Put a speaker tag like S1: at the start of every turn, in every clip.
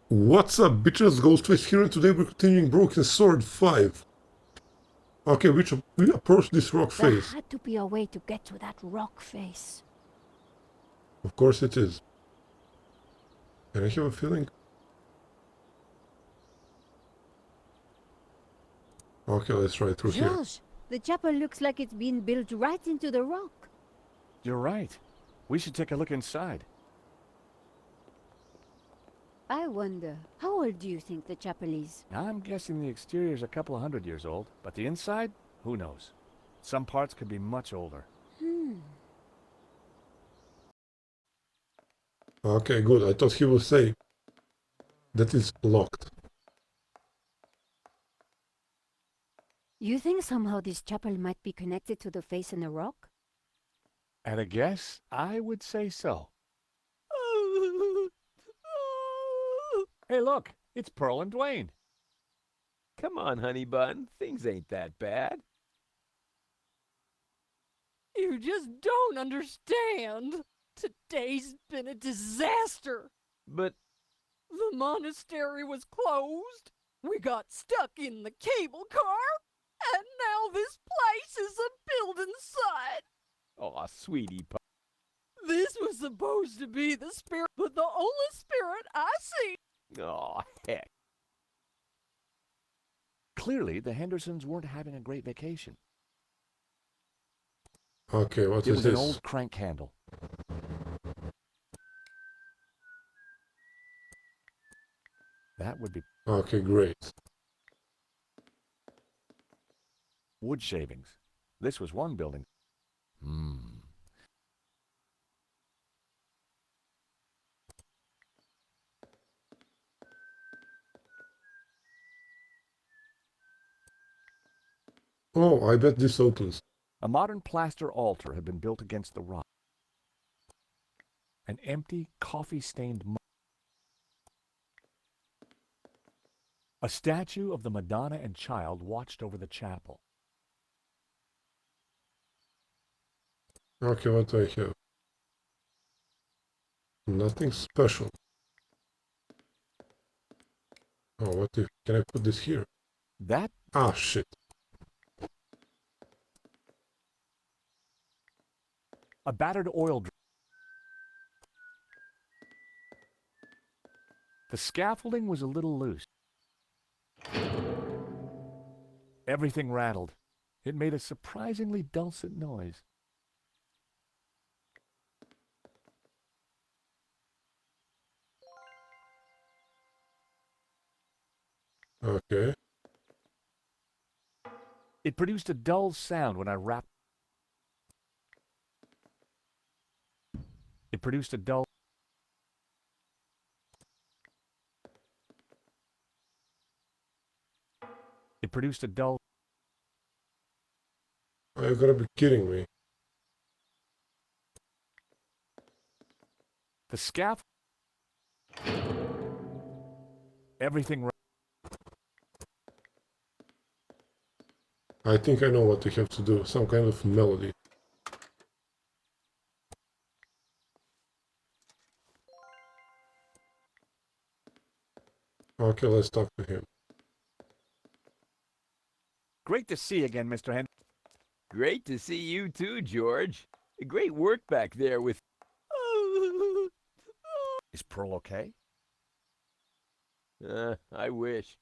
S1: What's up, bitches? Ghostface here, and today we're continuing Broken Sword 5. Okay, we approach this rock
S2: There
S1: face.
S2: had to be a way to get to that rock face.
S1: Of course it is. And I have a feeling... Okay, let's try through here.
S2: George, the chapel looks like it's been built right into the rock.
S3: You're right. We should take a look inside.
S2: I wonder, how old do you think the chapel is?
S3: I'm guessing the exterior's a couple of 100 years old, but the inside? Who knows? Some parts could be much older.
S1: Okay, good. I thought he would say that it's locked.
S2: You think somehow this chapel might be connected to the face in the rock?
S3: At a guess, I would say so. Hey, look! It's Pearl and Dwayne.
S4: Come on, honey bun. Things ain't that bad.
S5: You just don't understand. Today's been a disaster.
S4: But
S5: The monastery was closed. We got stuck in the cable car. And now this place is a building site.
S4: aw, sweetie pie.
S5: This was supposed to be the spirit, but the only spirit I see.
S4: Aw, heck.
S3: Clearly, the Hendersons weren't having a great vacation.
S1: Okay, what
S3: It
S1: is
S3: was an
S1: this?
S3: old crank handle. That would be
S1: Okay, great.
S3: wood shavings. This was one building.
S1: Oh, I bet this opens.
S3: A modern plaster altar had been built against the rock. An empty, coffee-stained mug. A statue of the Madonna and Child watched over the chapel.
S1: Okay, what do I have? Nothing special. Oh, what if... Can I put this here?
S3: That
S1: Ah, shit.
S3: a battered oil drum. The scaffolding was a little loose. Everything rattled. It made a surprisingly dulcet noise.
S1: Okay.
S3: It produced a dull sound when I rapped. It produced a dull... It produced a dull...
S1: Oh, you gotta be kidding me.
S3: The scaffold... Everything...
S1: I think I know what we have to do. Some kind of melody. Okay, let's talk to him.
S3: Great to see you again, Mr. Henderson.
S4: Great to see you too, George. Great work back there with...
S3: Is Pearl okay?
S4: I wish.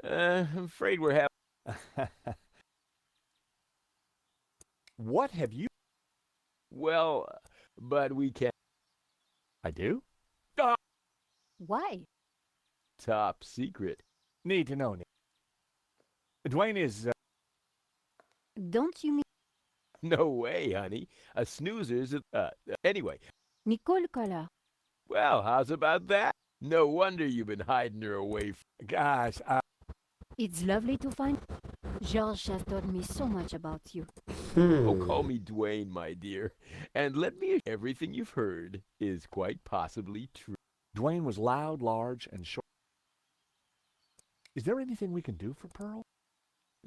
S4: I'm afraid we're having...
S3: What have you...
S4: Well, but we can't...
S3: I do?
S2: Why?
S4: Top secret.
S3: Need to know. Dwayne is...
S2: Don't you mean
S4: No way, honey. A snoozer's... Anyway.
S2: Nicole Collar?
S4: Well, how's about that? No wonder you've been hiding her away from...
S3: Gosh,
S2: It's lovely to find. George has told me so much about you.
S4: Oh, call me Dwayne, my dear. And let me... Everything you've heard is quite possibly true.
S3: Dwayne was loud, large, and short. Is there anything we can do for Pearl?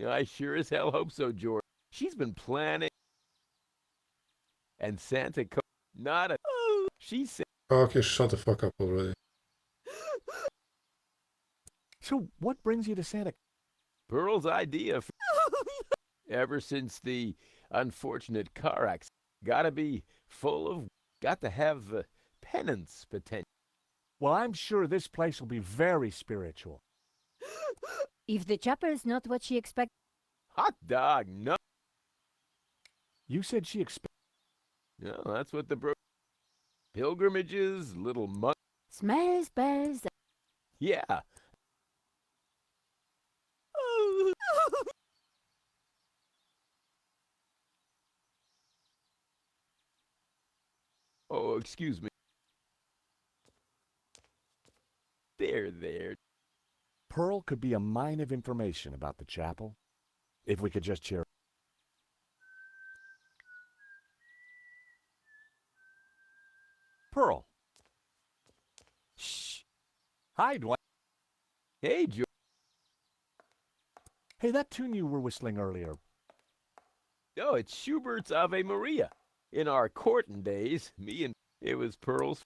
S4: I sure as hell hope so, George. She's been planning. And Santa... Not a... She said...
S1: Okay, shut the fuck up already.
S3: So what brings you to Santa?
S4: Pearl's idea ever since the unfortunate car accident. Gotta be full of, got to have penance potential.
S3: Well, I'm sure this place will be very spiritual.
S2: If the chapel is not what she expected,
S4: Hot dog, no.
S3: You said she expected.
S4: No, that's what the pilgrimages, little monk.
S2: smells, bells,
S4: Yeah. Oh, excuse me. There.
S3: Pearl could be a mine of information about the chapel, if we could just cheer. Pearl. Shh. Hi, Dwight.
S4: Hey, Joe.
S3: Hey, that tune you were whistling earlier.
S4: Oh, it's Schubert's Ave Maria. In our courting days, it was Pearl's.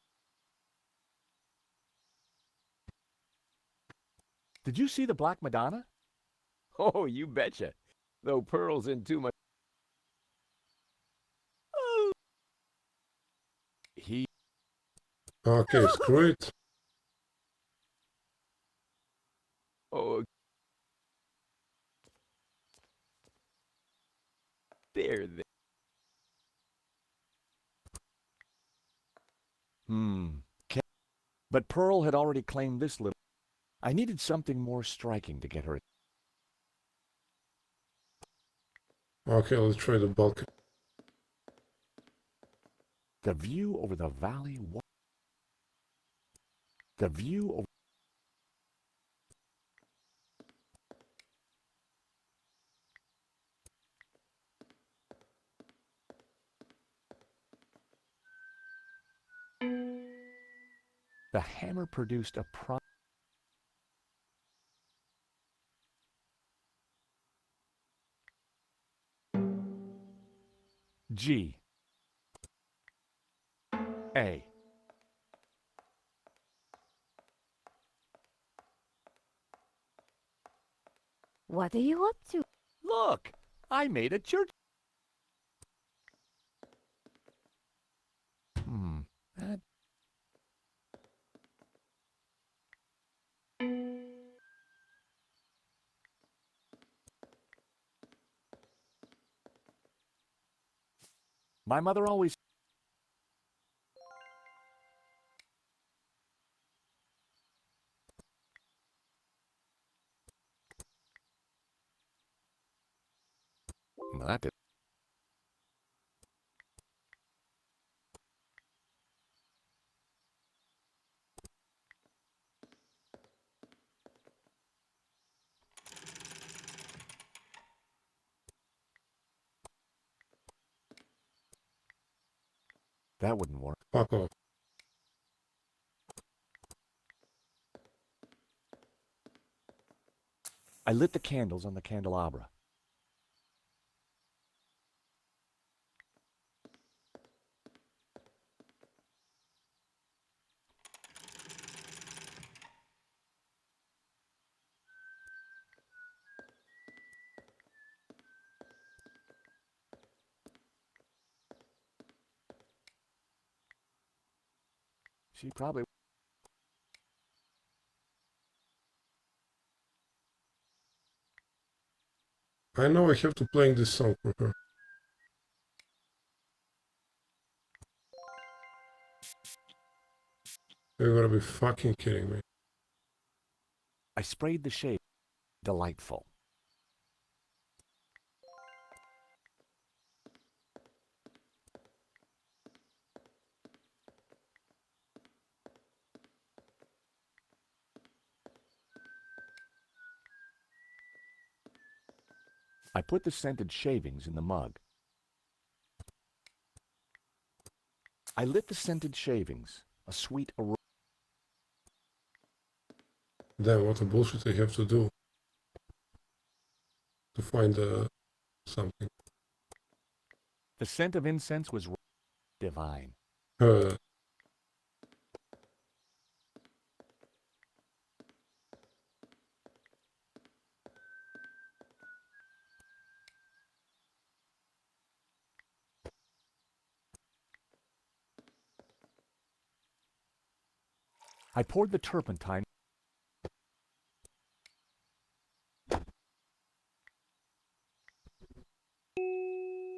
S3: Did you see the Black Madonna?
S4: Oh, you betcha. Though Pearl's in too much. He.
S1: Okay, screw it.
S4: Oh. There.
S3: But Pearl had already claimed this little. I needed something more striking to get her.
S1: Okay, let's try the balcony.
S3: The view over the valley. The view over. The hammer produced a G A.
S2: what are you up to?
S3: Look, I made a church. That. My mother always. That did. That wouldn't work.
S1: Fuck off.
S3: I lit the candles on the candelabra. She probably.
S1: I know I have to play this song for her. You're gonna be fucking kidding me.
S3: I sprayed the shade. Delightful. I put the scented shavings in the mug. I lit the scented shavings, a sweet aroma.
S1: Damn, what a bullshit I have to do to find something.
S3: The scent of incense was divine.
S1: Uh,
S3: I poured the turpentine.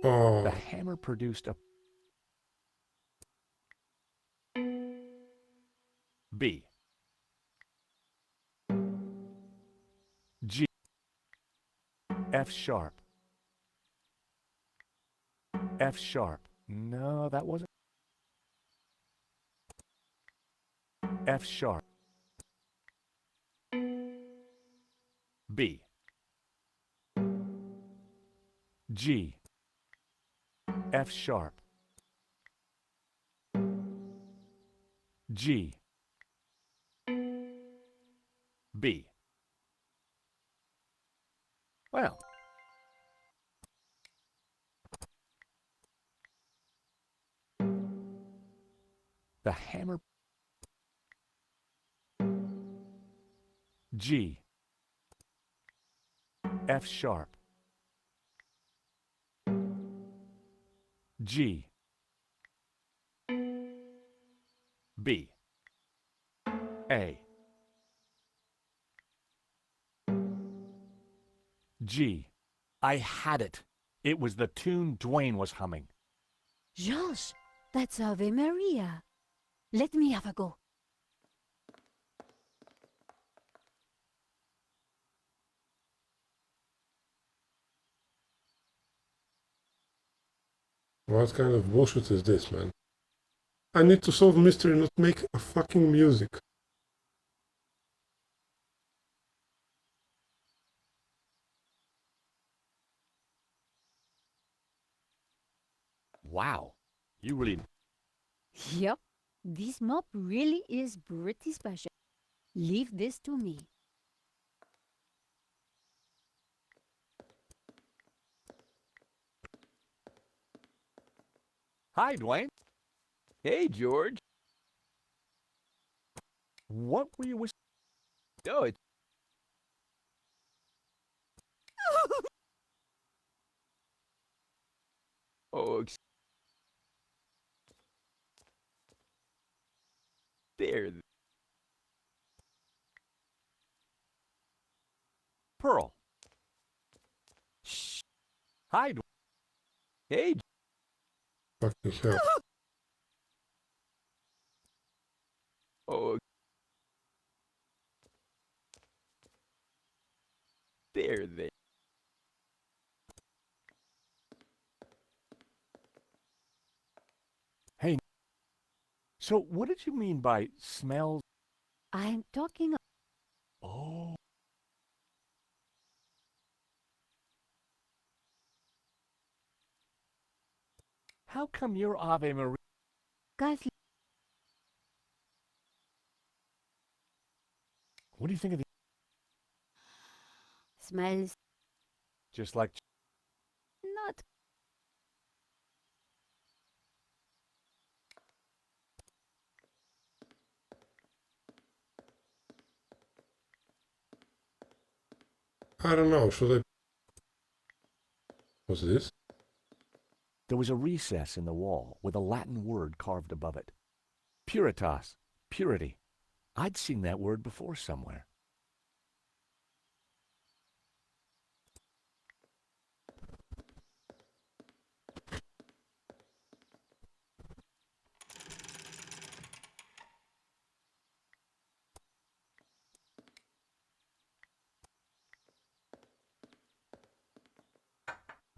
S1: Oh,
S3: The hammer produced a B. G. F sharp. F sharp. No, that wasn't. F sharp. B. G. F sharp. G. B. Well, the hammer. G. F sharp. G. B. A. G. I had it. It was the tune Dwayne was humming.
S2: Josh, that's Ave Maria. Let me have a go.
S1: what kind of bullshit is this, man? I need to solve a mystery, not make a fucking music.
S3: Wow. You really...
S2: Yep, this mop really is pretty special. Leave this to me.
S3: Hi, Dwayne.
S4: Hey, George.
S3: What were you whispering?
S4: Oh, it's oh, there.
S3: Pearl. Shh. Hi, Dwayne.
S4: Hey,
S1: Fucking hell.
S4: oh, there.
S3: Hey. So, what did you mean by smells?
S2: I'm talking.
S3: Oh. How come your Ave Maria?
S2: Guys,
S3: What do you think of the...
S2: smells
S3: Just like...
S2: not.
S1: I don't know, should I... What's this?
S3: There was a recess in the wall with a Latin word carved above it. Puritas. Purity. I'd seen that word before somewhere.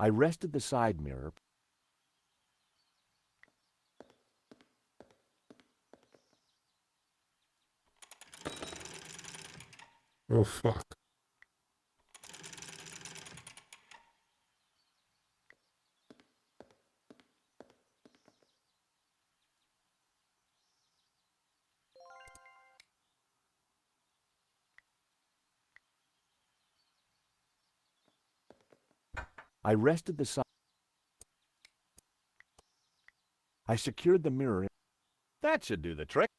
S3: I rested the side mirror.
S1: Oh, fuck.
S3: I rested the side. I secured the mirror. That should do the trick.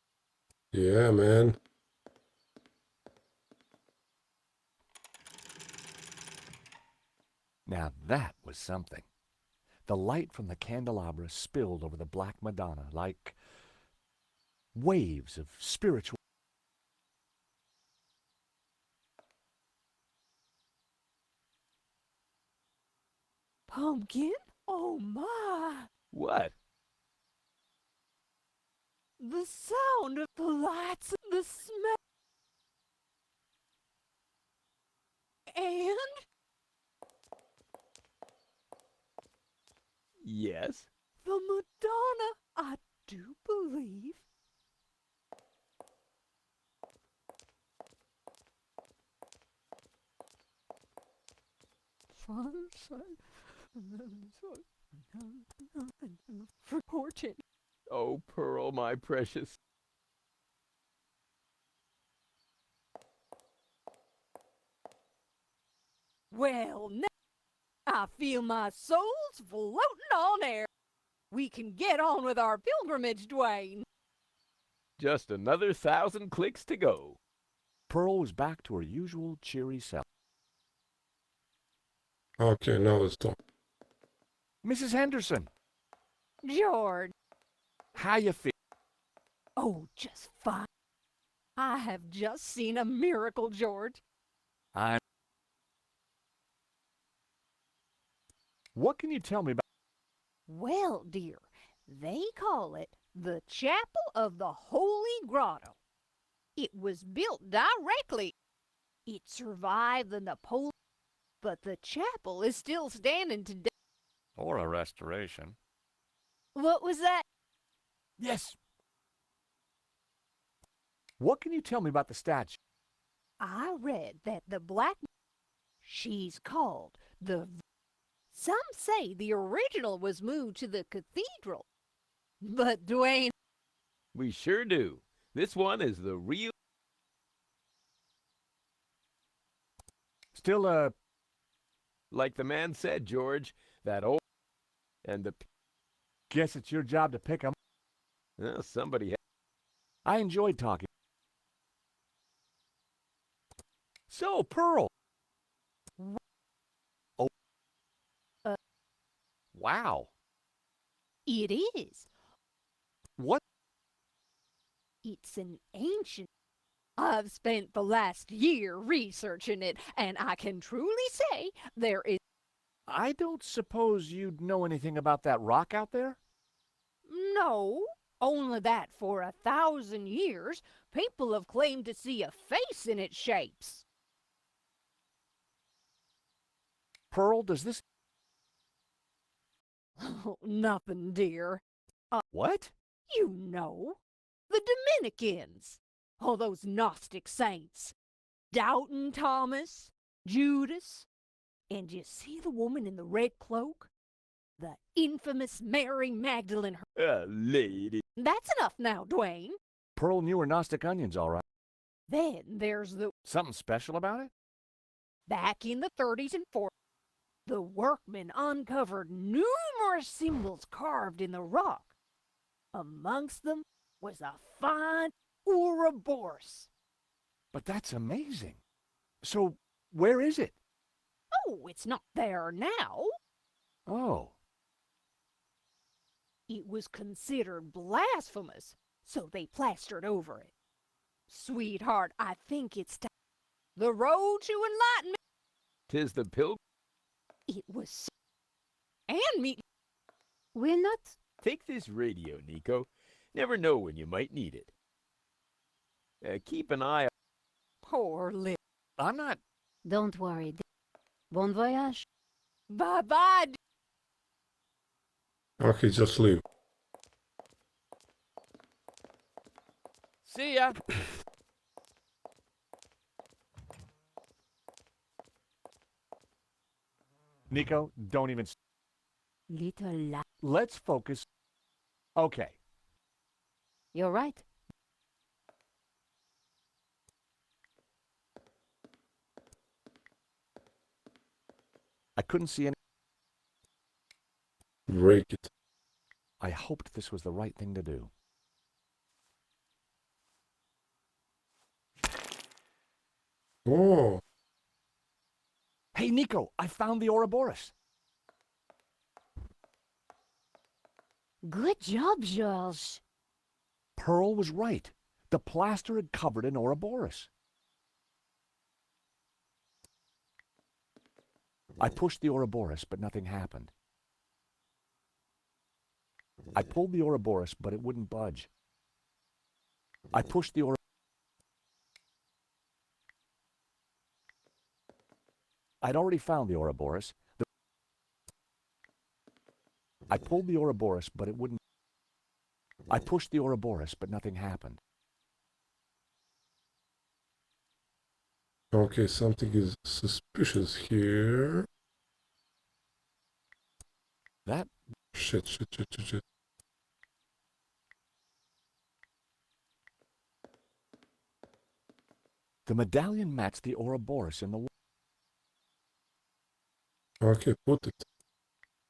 S1: Yeah, man.
S3: Now that was something. The light from the candelabra spilled over the black Madonna like waves of spiritual...
S5: pumpkin? Oh my!
S4: What?
S5: The sound of the lights, the smell, and
S4: Yes?
S5: the Madonna, I do believe. Fortune.
S4: Oh, Pearl, my precious.
S5: Well, now I feel my soul's floating on air. We can get on with our pilgrimage, Dwayne.
S4: Just another 1,000 clicks to go.
S3: Pearl was back to her usual cheery self.
S1: Okay, now let's talk.
S3: Mrs. Henderson,
S5: George.
S3: how you feel?
S5: Oh, just fine. I have just seen a miracle, George.
S3: What can you tell me about?
S5: Well, dear, they call it the Chapel of the Holy Grotto. It was built directly. It survived the Napoleon, but the chapel is still standing today.
S3: Or a restoration.
S5: What was that?
S3: Yes. What can you tell me about the statue?
S5: I read that the black, she's called the. Some say the original was moved to the cathedral. But Dwayne,
S4: We sure do. This one is the real.
S3: Still,
S4: Like the man said, George, that old. And the.
S3: guess it's your job to pick 'em.
S4: Well, somebody.
S3: I enjoyed talking. So, Pearl. Oh. Wow.
S5: it is.
S3: What?
S5: It's an ancient. I've spent the last year researching it, and I can truly say there is.
S3: I don't suppose you'd know anything about that rock out there?
S5: No, only that for 1,000 years, people have claimed to see a face in its shapes.
S3: Pearl, does this...
S5: Oh, nothing, dear.
S3: What?
S5: You know, the Dominicans. All those Gnostic saints. Doubting Thomas, Judas, and you see the woman in the red cloak? The infamous Mary Magdalene.
S4: Lady.
S5: That's enough now, Dwayne.
S3: Pearl knew her Gnostic onions, all right.
S5: Then there's the.
S3: Something special about it?
S5: Back in the 30s and 40s, the workmen uncovered numerous symbols carved in the rock. Amongst them was a fine Ouroboros.
S3: But that's amazing. So, where is it?
S5: Oh, it's not there now.
S3: Oh.
S5: It was considered blasphemous, so they plastered over it. Sweetheart, I think it's time. The road to enlightenment.
S4: 'Tis the pilgrim.
S5: It was. And me.
S2: Will not?
S4: Take this radio, Nico. Never know when you might need it. Keep an eye.
S5: Poor Liv.
S3: I'm not...
S2: Don't worry. Bon voyage.
S5: Bye-bye.
S1: Okay, just leave.
S3: See ya. Nico, don't even...
S2: Little la.
S3: Let's focus. Okay.
S2: You're right.
S3: I couldn't see any...
S1: Break it.
S3: I hoped this was the right thing to do.
S1: Oh,
S3: Hey, Nico, I found the Ouroboros.
S2: Good job, George.
S3: Pearl was right. The plaster had covered an Ouroboros. I pushed the Ouroboros, but nothing happened. I pulled the Ouroboros, but it wouldn't budge. I pushed the Ouroboros. I'd already found the Ouroboros. I pulled the Ouroboros, but it wouldn't. I pushed the Ouroboros, but nothing happened.
S1: Okay, something is suspicious here.
S3: That
S1: Shit.
S3: the medallion matched the Ouroboros in the wall.
S1: Okay, put it.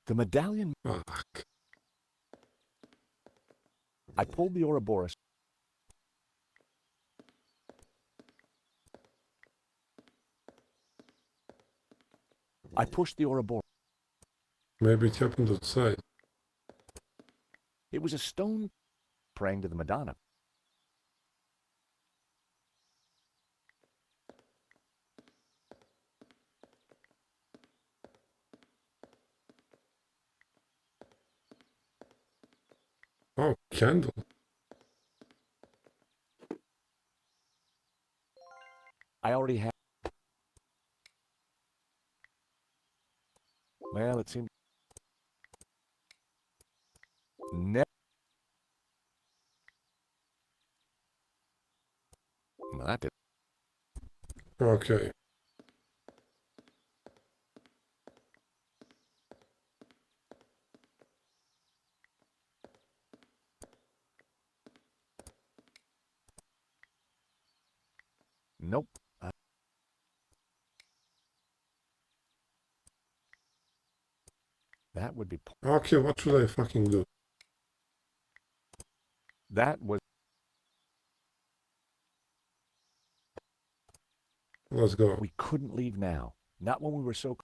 S3: The medallion.
S1: Fuck.
S3: I pulled the Ouroboros. I pushed the Ouroboros.
S1: Maybe it happened outside.
S3: It was a stone praying to the Madonna.
S1: Oh, candle.
S3: I already had. Well, it seemed. Well, that did.
S1: Okay.
S3: Nope. That would be.
S1: Okay, what should I fucking do?
S3: That was.
S1: Let's go.
S3: We couldn't leave now. Not when we were so.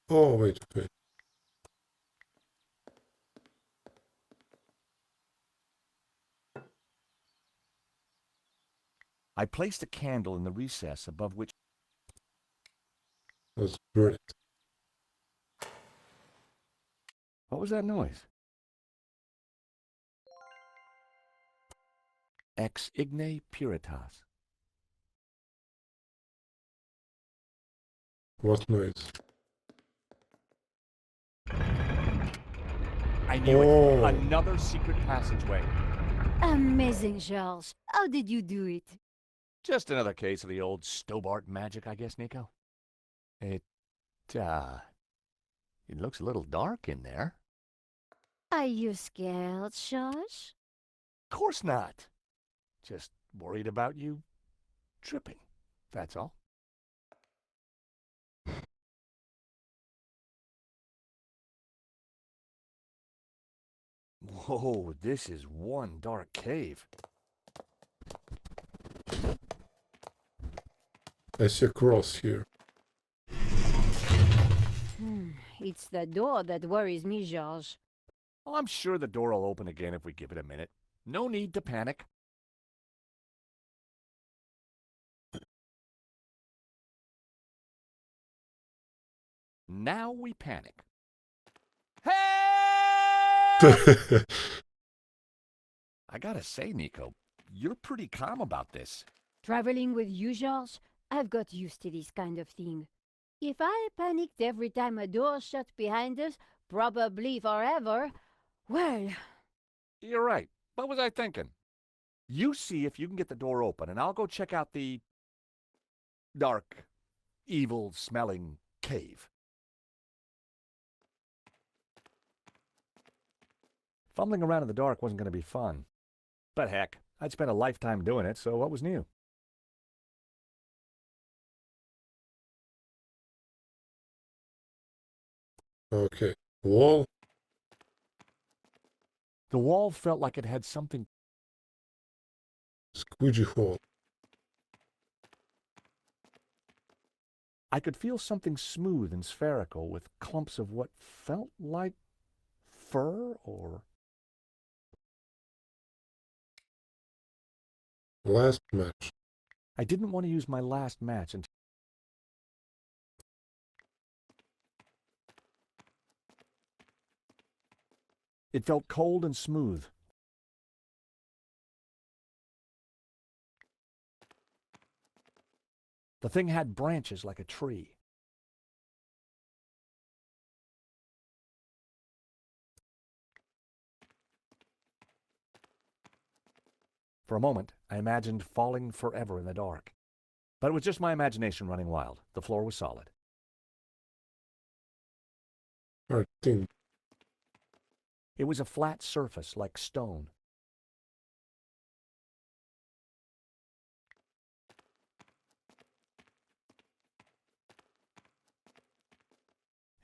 S1: Oh, wait.
S3: I placed a candle in the recess above which.
S1: Let's burn it.
S3: What was that noise? Ex igne puritas.
S1: What noise?
S3: I knew
S1: Oh.
S3: it. Another secret passageway.
S2: Amazing, Charles. How did you do it?
S3: Just another case of the old Stobart magic, I guess, Nico. It looks a little dark in there.
S2: Are you scared, Charles?
S3: Of course not. Just worried about you tripping, that's all. Whoa, this is one dark cave.
S1: I see a cross here.
S2: It's the door that worries me, George.
S3: Well, I'm sure the door will open again if we give it a minute. No need to panic. Now we panic. Hey! I gotta say, Nico, you're pretty calm about this.
S2: Traveling with you, George, I've got used to this kind of thing. If I panicked every time a door shut behind us, probably forever, well...
S3: You're right. What was I thinking? You see if you can get the door open, and I'll go check out the dark, evil-smelling cave. Fumbling around in the dark wasn't going to be fun. But heck, I'd spent a lifetime doing it, so what was new?
S1: Okay. Wall.
S3: The wall felt like it had something.
S1: Squeegee hole.
S3: I could feel something smooth and spherical with clumps of what felt like fur or...
S1: Last match.
S3: I didn't want to use my last match until... It felt cold and smooth. The thing had branches like a tree. For a moment, I imagined falling forever in the dark. But it was just my imagination running wild. The floor was solid.
S1: 13.
S3: It was a flat surface like stone.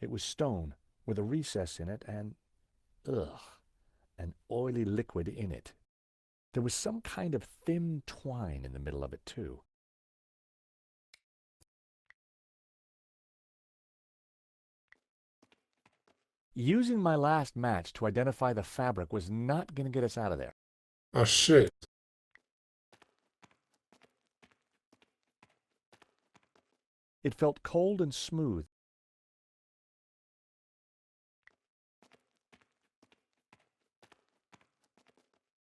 S3: It was stone with a recess in it and, an oily liquid in it. There was some kind of thin twine in the middle of it, too. Using my last match to identify the fabric was not going to get us out of there.
S1: Ah, shit.
S3: It felt cold and smooth.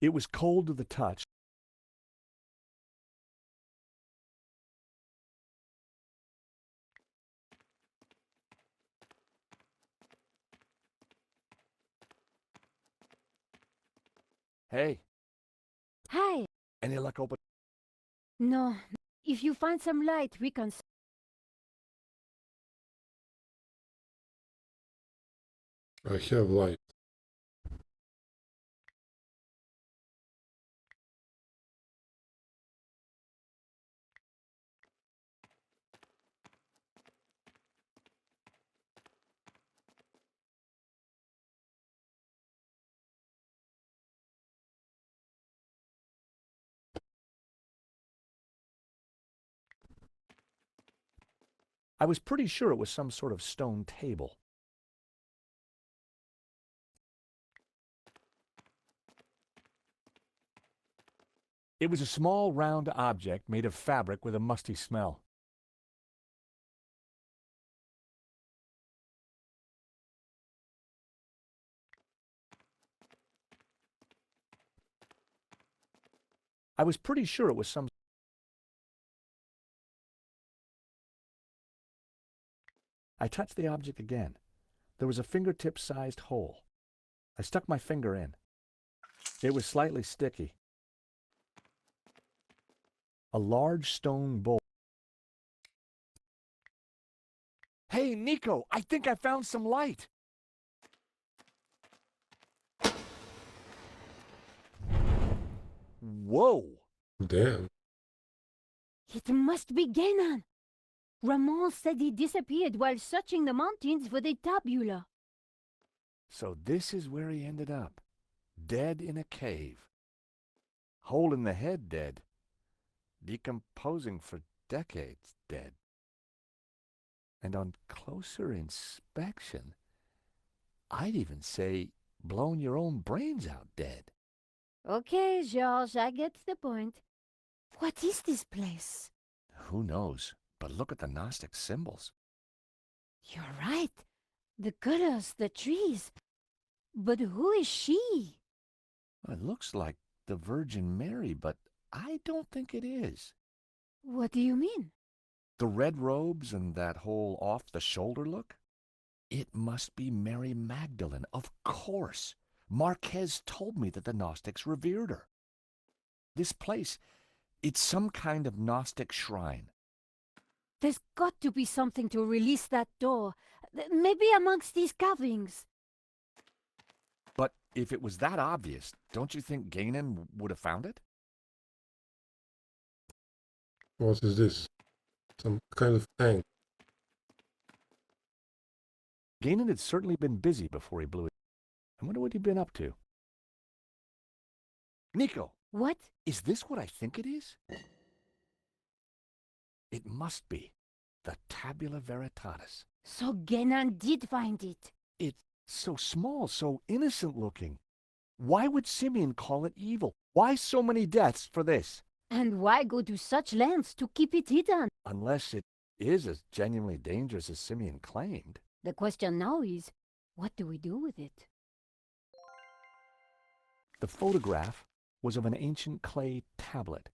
S3: It was cold to the touch. Hey,
S2: Hi.
S3: any luck open?
S2: No. If you find some light, we can...
S1: I have light.
S3: I was pretty sure it was some sort of stone table. It was a small round object made of fabric with a musty smell. I was pretty sure it was some... I touched the object again. There was a fingertip-sized hole. I stuck my finger in. It was slightly sticky. A large stone bowl. Hey, Nico, I think I found some light. Whoa!
S1: Damn.
S2: It must be Genan. Ramon said he disappeared while searching the mountains for the tabula.
S3: So this is where he ended up. Dead in a cave. Hole in the head dead. Decomposing for decades dead. And on closer inspection, I'd even say blown your own brains out dead.
S2: Okay, George, I get the point. What is this place?
S3: Who knows? But look at the Gnostic symbols.
S2: You're right. The colors, the trees. But who is she?
S3: It looks like the Virgin Mary, but I don't think it is.
S2: What do you mean?
S3: The red robes and that whole off-the-shoulder look? It must be Mary Magdalene, of course. Marquez told me that the Gnostics revered her. This place, it's some kind of Gnostic shrine.
S2: There's got to be something to release that door. Maybe amongst these carvings.
S3: But if it was that obvious, don't you think Gainan would have found it?
S1: What is this? Some kind of tank.
S3: Gainan had certainly been busy before he blew it. I wonder what he'd been up to. Nico,
S2: What?
S3: is this what I think it is? It must be the Tabula Veritatis.
S2: So Genan did find it.
S3: It's so small, so innocent looking. Why would Simeon call it evil? Why so many deaths for this?
S2: And why go to such lengths to keep it hidden?
S3: Unless it is as genuinely dangerous as Simeon claimed.
S2: The question now is, what do we do with it?
S3: The photograph was of an ancient clay tablet.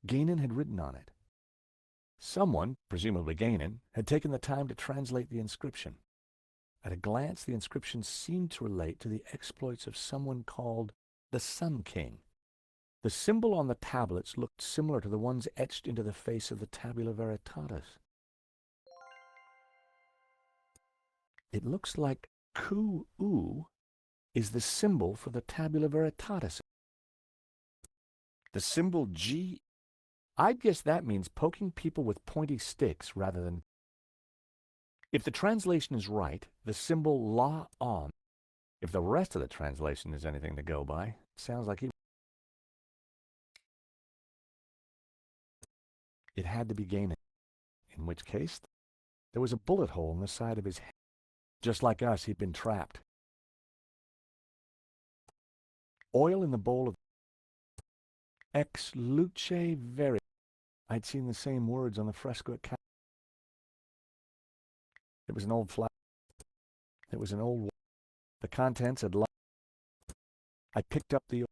S3: Gainan had written on it. Someone, presumably Gainan, had taken the time to translate the inscription. At a glance, the inscription seemed to relate to the exploits of someone called the Sun King. The symbol on the tablets looked similar to the ones etched into the face of the Tabula Veritatis. It looks like Ku-U is the symbol for the Tabula Veritatis. The symbol G, I'd guess that means poking people with pointy sticks rather than... If the translation is right, the symbol La-On. If the rest of the translation is anything to go by, sounds like it had to be Gainan, in which case there was a bullet hole in the side of his head. Just like us, he'd been trapped. Oil in the bowl of ex luce veri. I'd seen the same words on the fresco at It was an old flat. It was an old... The contents had... I picked up the...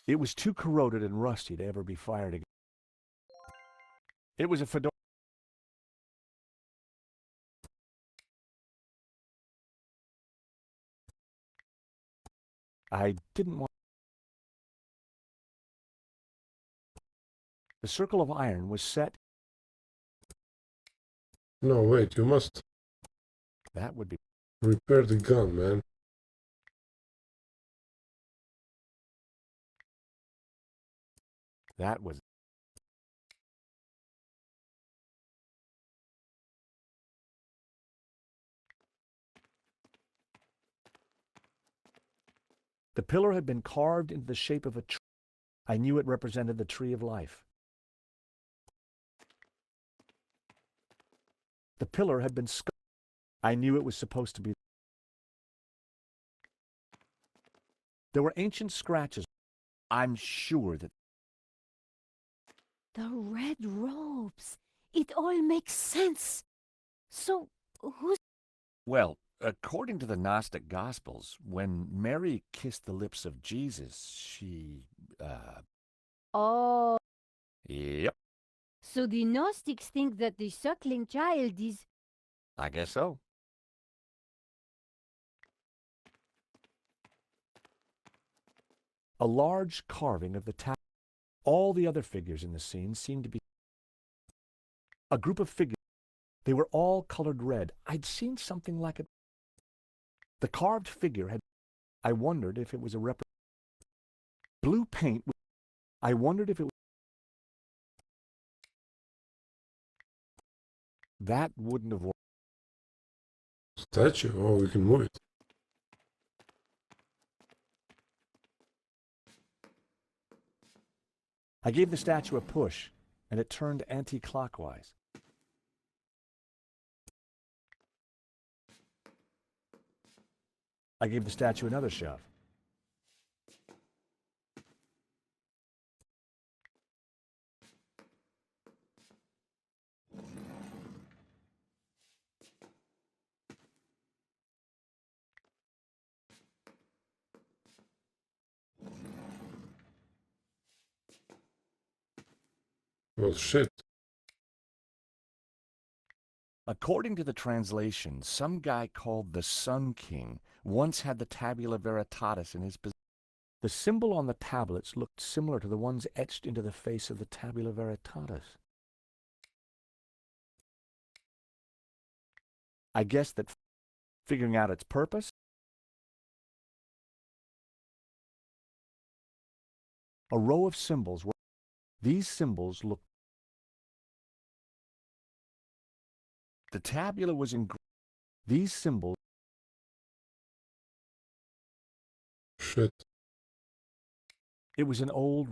S3: It was too corroded and rusty to ever be fired again. It was a fedora. I didn't want... The circle of iron was set.
S1: No, wait, you must
S3: That would be...
S1: repair the gun, man.
S3: That was... The pillar had been carved into the shape of a tree. I knew it represented the tree of life. The pillar had been scarred. I knew it was supposed to be. There were ancient scratches. I'm sure that...
S2: The red robes. It all makes sense. So, who's...
S3: Well, according to the Gnostic Gospels, when Mary kissed the lips of Jesus, she...
S2: Oh,
S3: Yep,
S2: so the Gnostics think that the suckling child is...
S3: I guess so. A large carving of the tablet. All the other figures in the scene seemed to be... A group of figures. They were all colored red. I'd seen something like it. The carved figure had... I wondered if it was a blue paint. I wondered if it was... That wouldn't have worked.
S1: Statue? Oh, we can move it.
S3: I gave the statue a push, and it turned anti-clockwise. I gave the statue another shove.
S1: Oh, shit.
S3: According to the translation, some guy called the Sun King once had the Tabula Veritatis in his possession. The symbol on the tablets looked similar to the ones etched into the face of the Tabula Veritatis. I guess that figuring out its purpose, a row of symbols were... These symbols looked... The tabula was engraved. These symbols...
S1: Shit.
S3: It was an old...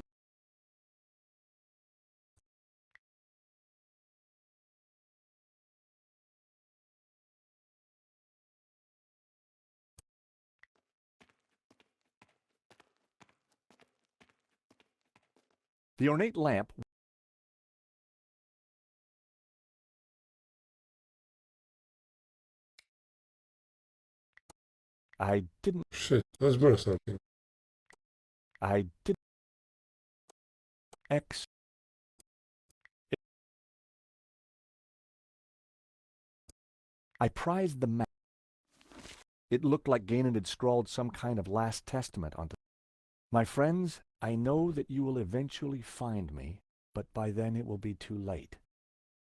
S3: The ornate lamp. I didn't.
S1: Shit, let's burn something.
S3: I didn't. X. I prized the map. It looked like Ganon had scrawled some kind of last testament onto. My friends, I know that you will eventually find me, but by then it will be too late.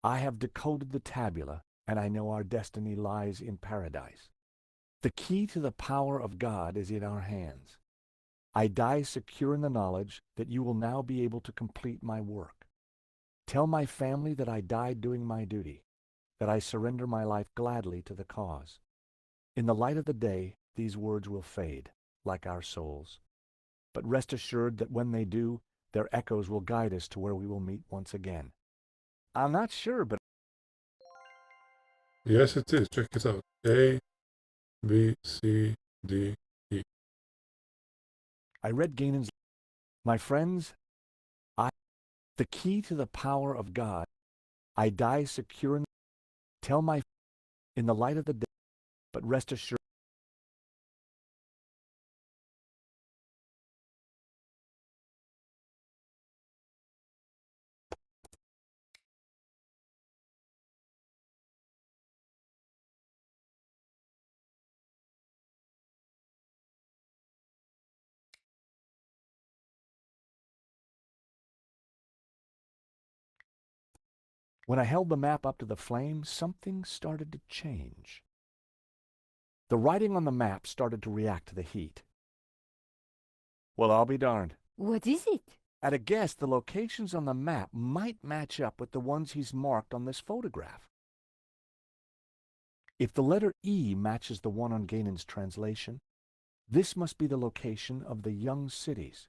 S3: I have decoded the tabula, and I know our destiny lies in paradise. The key to the power of God is in our hands. I die secure in the knowledge that you will now be able to complete my work. Tell my family that I died doing my duty, that I surrender my life gladly to the cause. In the light of the day, these words will fade, like our souls. But rest assured that when they do, their echoes will guide us to where we will meet once again. I'm not sure, but
S1: Yes, it is. Check it out. A, B, C, D, E.
S3: I read Ganon's. My friends, the key to the power of God. I die secure in. Tell my in the light of the day, but rest assured. When I held the map up to the flame, something started to change. The writing on the map started to react to the heat. Well, I'll be darned.
S2: What is it?
S3: At a guess, the locations on the map might match up with the ones he's marked on this photograph. If the letter E matches the one on Ganon's translation, this must be the location of the young cities.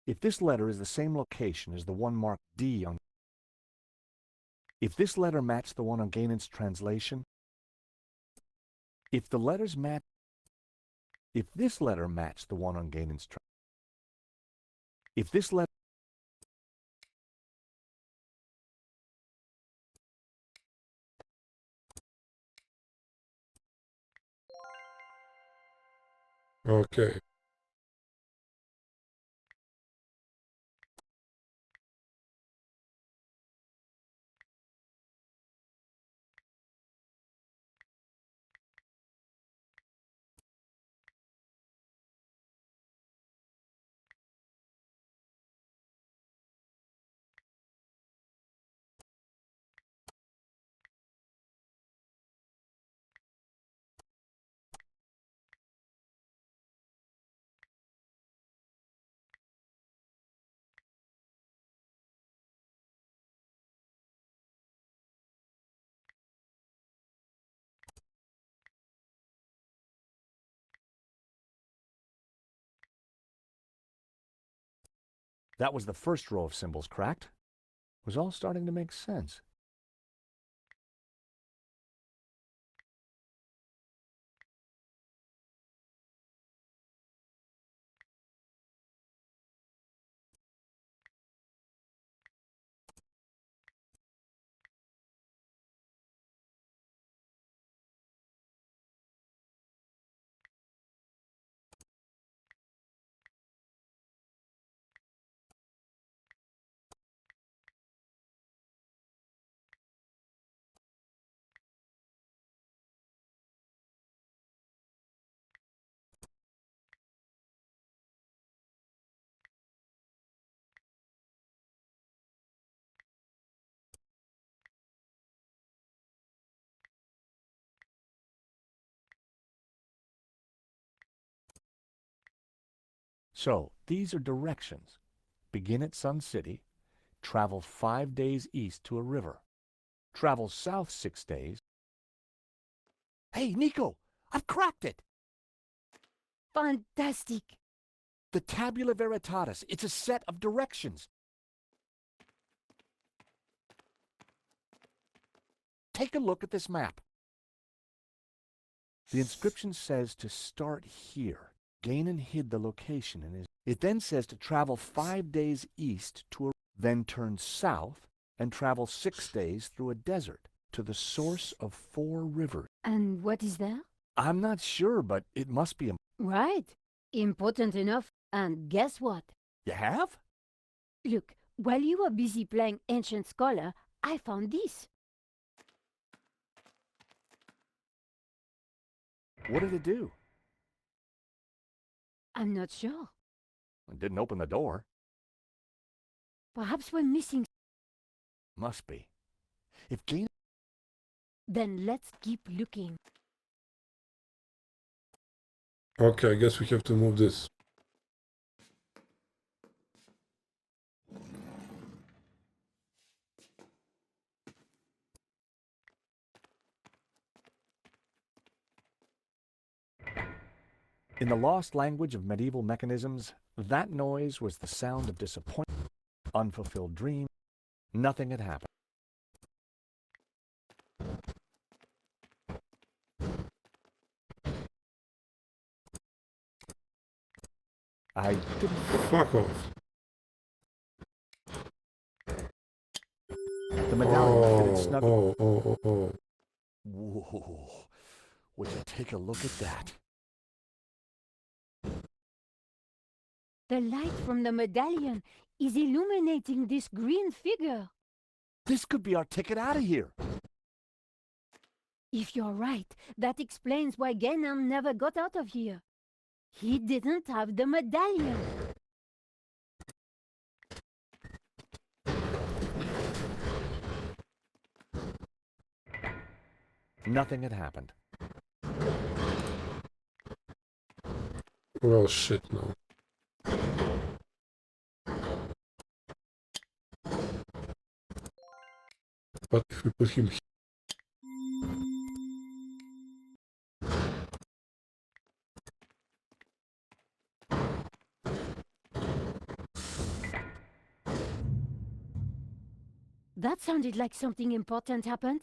S3: If this letter is the same location as the one marked D on. If this letter matched the one on Ganon's translation, if the letters match, if this letter matched the one on Ganon's translation, if this letter,
S1: Okay.
S3: that was the first row of symbols cracked. It was all starting to make sense. So, these are directions. Begin at Sun City, travel 5 days east to a river, travel south 6 days. Hey, Nico, I've cracked it!
S2: Fantastic.
S3: The Tabula Veritatis, it's a set of directions. Take a look at this map. The inscription says to start here. Ganon hid the location in his It then says to travel 5 days east then turn south and travel 6 days through a desert to the source of 4 rivers.
S2: And what is there?
S3: I'm not sure, but it must be a...
S2: Right. Important enough. And guess what?
S3: You have?
S2: Look, while you were busy playing Ancient Scholar, I found this.
S3: What did it do?
S2: I'm not sure.
S3: It didn't open the door.
S2: Perhaps we're missing.
S3: Must be. If Gain...
S2: Then let's keep looking.
S1: Okay, I guess we have to move this.
S3: In the lost language of medieval mechanisms, that noise was the sound of disappointment, unfulfilled dream. Nothing had happened. I didn't...
S1: Fuck off.
S3: The medallion fitted
S1: Oh,
S3: snugly.
S1: oh.
S3: Whoa. Would you take a look at that?
S2: The light from the medallion is illuminating this green figure.
S3: This could be our ticket out of here.
S2: If you're right, that explains why Ganon never got out of here. He didn't have the medallion.
S3: Nothing had happened.
S1: Well, shit, no. But if we put him here...
S2: That sounded like something important happened.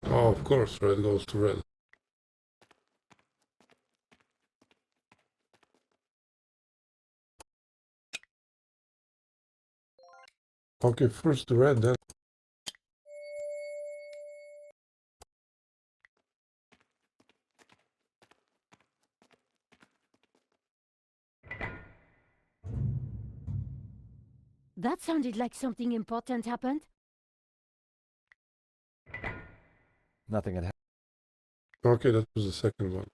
S1: Oh, of course, red goes to red. Okay, first the red, then...
S2: That sounded like something important happened.
S3: Nothing had happened.
S1: Okay, that was the second one.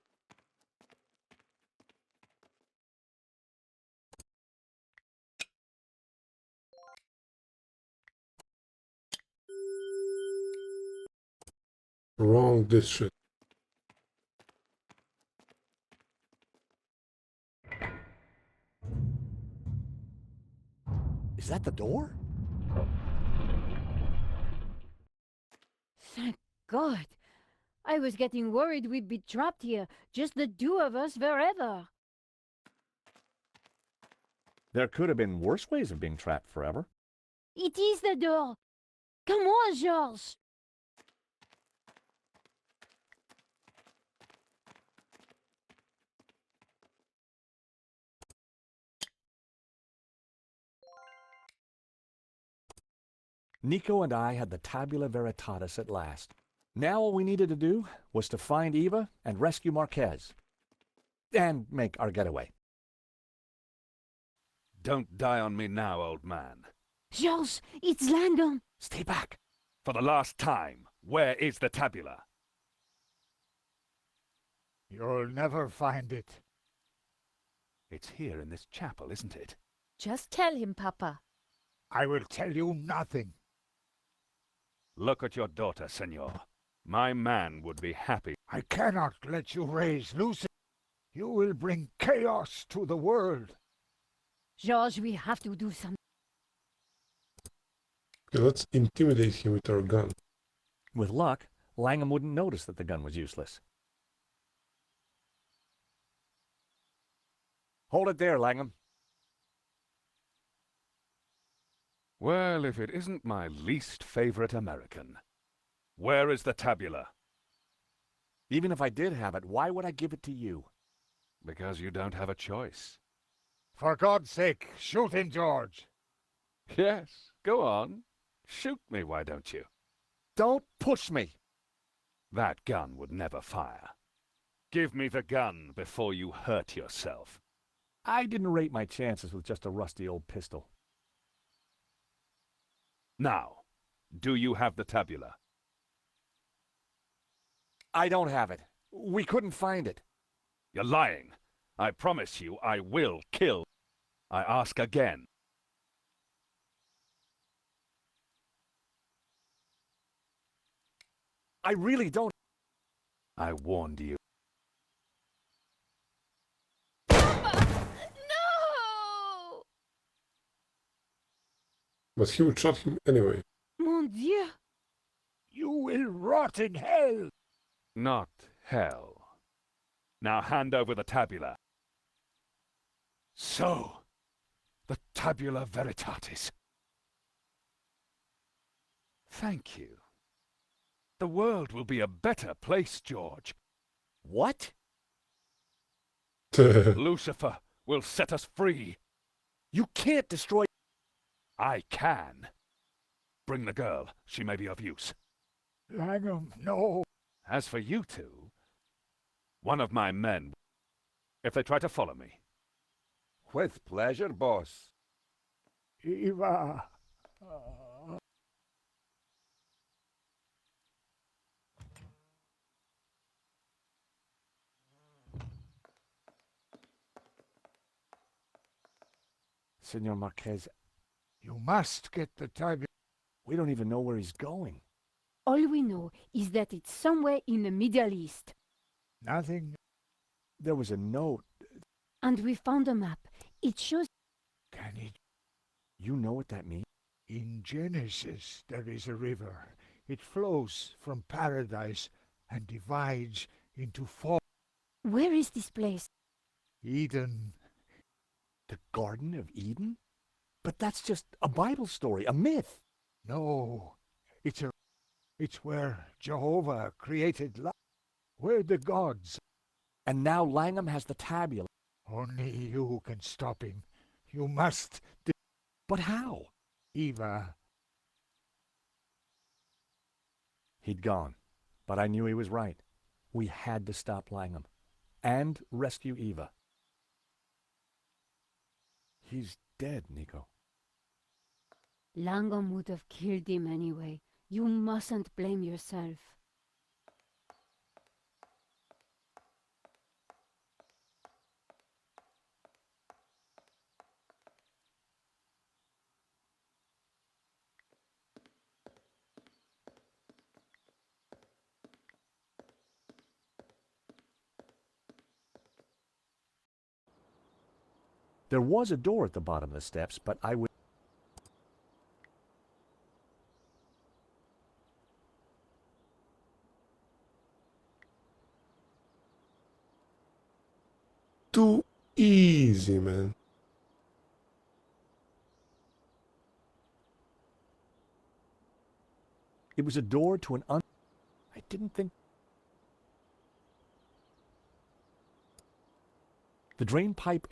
S1: Wrong, this shit.
S3: Is that the door?
S2: Thank God. I was getting worried we'd be trapped here, just the two of us forever.
S3: There could have been worse ways of being trapped forever.
S2: It is the door. Come on, Georges.
S3: Nico and I had the Tabula Veritatis at last. Now all we needed to do was to find Eva and rescue Marquez. And make our getaway.
S6: Don't die on me now, old man.
S2: Georges, it's Langdon.
S3: Stay back.
S6: For the last time, where is the tabula?
S7: You'll never find it.
S6: It's here in this chapel, isn't it?
S5: Just tell him, Papa.
S7: I will tell you nothing.
S6: Look at your daughter, senor. My man would be happy.
S7: I cannot let you raise Lucy. You will bring chaos to the world.
S2: Georges, we have to do something.
S1: Okay, let's intimidate him with our gun.
S3: With luck, Langham wouldn't notice that the gun was useless. Hold it there, Langham.
S6: Well, if it isn't my least favorite American. Where is the tabula?
S3: Even if I did have it, why would I give it to you?
S6: Because you don't have a choice.
S7: For God's sake, shoot him, George.
S6: Yes, go on. Shoot me, why don't you?
S3: Don't push me.
S6: That gun would never fire. Give me the gun before you hurt yourself.
S3: I didn't rate my chances with just a rusty old pistol.
S6: Now, do you have the tabula?
S3: I don't have it. We couldn't find it.
S6: You're lying. I promise you I will kill. I ask again.
S3: I really don't.
S6: I warned you.
S2: No!
S1: But he would shot him anyway.
S2: Mon Dieu!
S7: You will rot in hell.
S6: Not hell. Now hand over the tabula. So, the tabula veritatis. Thank you. The world will be a better place, George.
S3: What?
S6: Lucifer will set us free.
S3: You can't destroy...
S6: I can. Bring the girl. She may be of use.
S7: Langham, no.
S6: As for you two, one of my men, if they try to follow me.
S8: With pleasure, boss.
S7: Eva.
S3: Senor Marquez,
S7: You must get the tabula.
S3: we don't even know where he's going.
S2: All we know is that it's somewhere in the Middle East.
S7: Nothing.
S3: There was a note.
S2: And we found a map. It shows...
S7: Can it?
S3: You know what that means?
S7: In Genesis, there is a river. It flows from paradise and divides into four.
S2: Where is this place?
S7: Eden.
S3: The Garden of Eden? But that's just a Bible story, a myth.
S7: No, it's where Jehovah created life, where the gods.
S3: And now Langham has the tabula.
S7: Only you can stop him. You must.
S3: But how?
S7: Eva.
S3: He'd gone, but I knew he was right. We had to stop Langham and rescue Eva. He's dead, Nico.
S2: Langham would have killed him anyway. You mustn't blame yourself.
S3: There was a door at the bottom of the steps, but I would...
S1: Too easy, man.
S3: It was a door to an I didn't think... The drain pipe...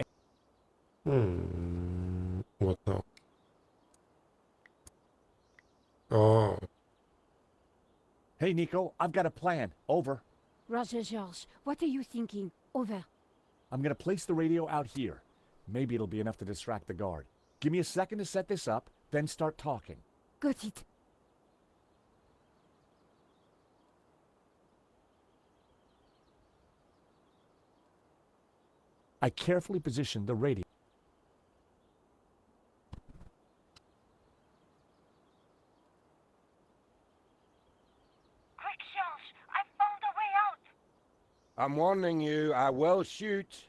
S1: What now? Oh.
S3: Hey, Nico, I've got a plan. Over.
S2: Roger, George, what are you thinking? Over.
S3: I'm gonna place the radio out here. Maybe it'll be enough to distract the guard. Give me a second to set this up, then start talking.
S2: Got it.
S3: I carefully positioned the radio.
S5: Quick, George, I found a way out.
S8: I'm warning you, I will shoot.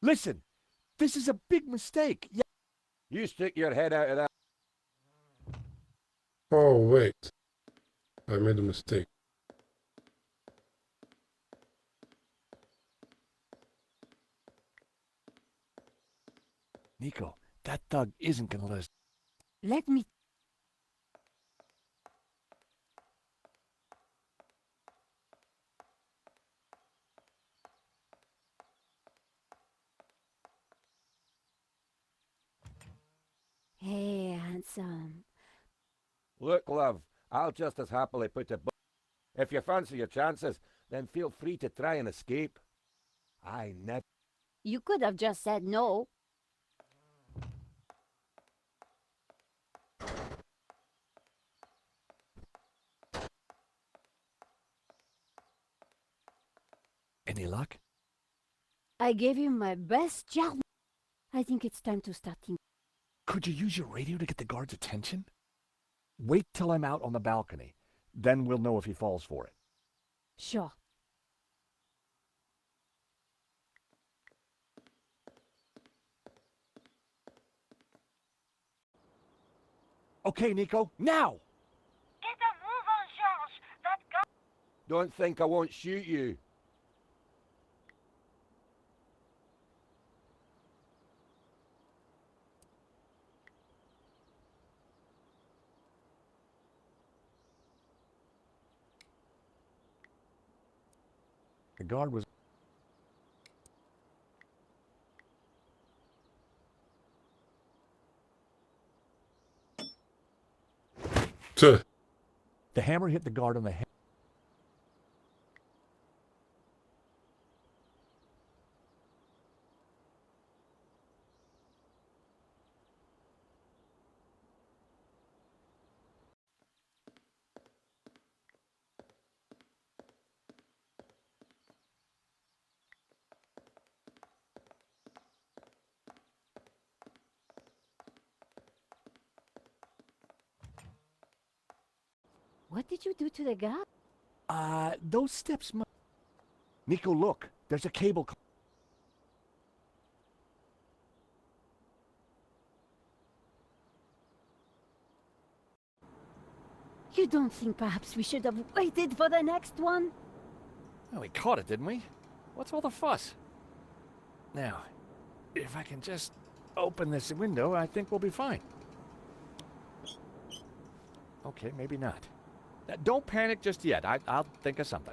S3: Listen, this is a big mistake. Yeah.
S8: You stick your head out of that.
S1: Oh, wait. I made a mistake.
S3: Nico, that thug isn't gonna let us...
S2: Let me. Hey, handsome.
S8: Look, love, I'll just as happily put a... If you fancy your chances, then feel free to try and escape. I never...
S2: You could have just said no.
S3: Any luck?
S2: I gave you my best job. I think it's time to start thinking.
S3: Could you use your radio to get the guard's attention? Wait till I'm out on the balcony. Then we'll know if he falls for it.
S2: Sure.
S3: Okay, Nico, now!
S5: Get a move on, George! That guy...
S8: Don't think I won't shoot you.
S3: The guard was...
S1: Tuh.
S3: The hammer hit the guard on the head.
S2: What did you do to the guy?
S3: Those steps must... Nico, look. There's a cable...
S2: You don't think perhaps we should have waited for the next one?
S3: Well, we caught it, didn't we? What's all the fuss? Now, if I can just open this window, I think we'll be fine. Okay, maybe not. Don't panic just yet. I'll think of something.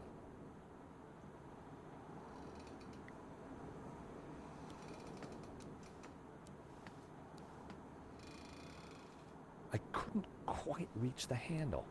S3: I couldn't quite reach the handle.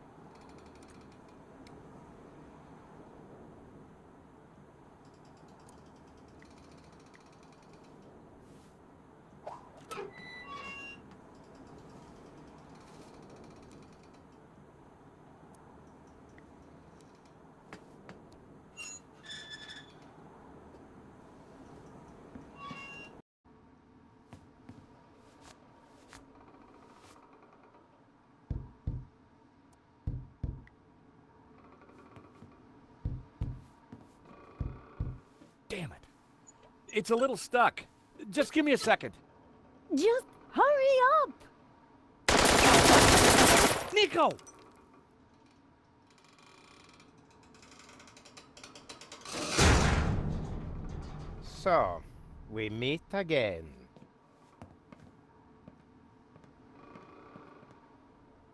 S3: Damn it. It's a little stuck. Just give me a second.
S2: Just hurry up!
S3: Nico!
S9: So, we meet again.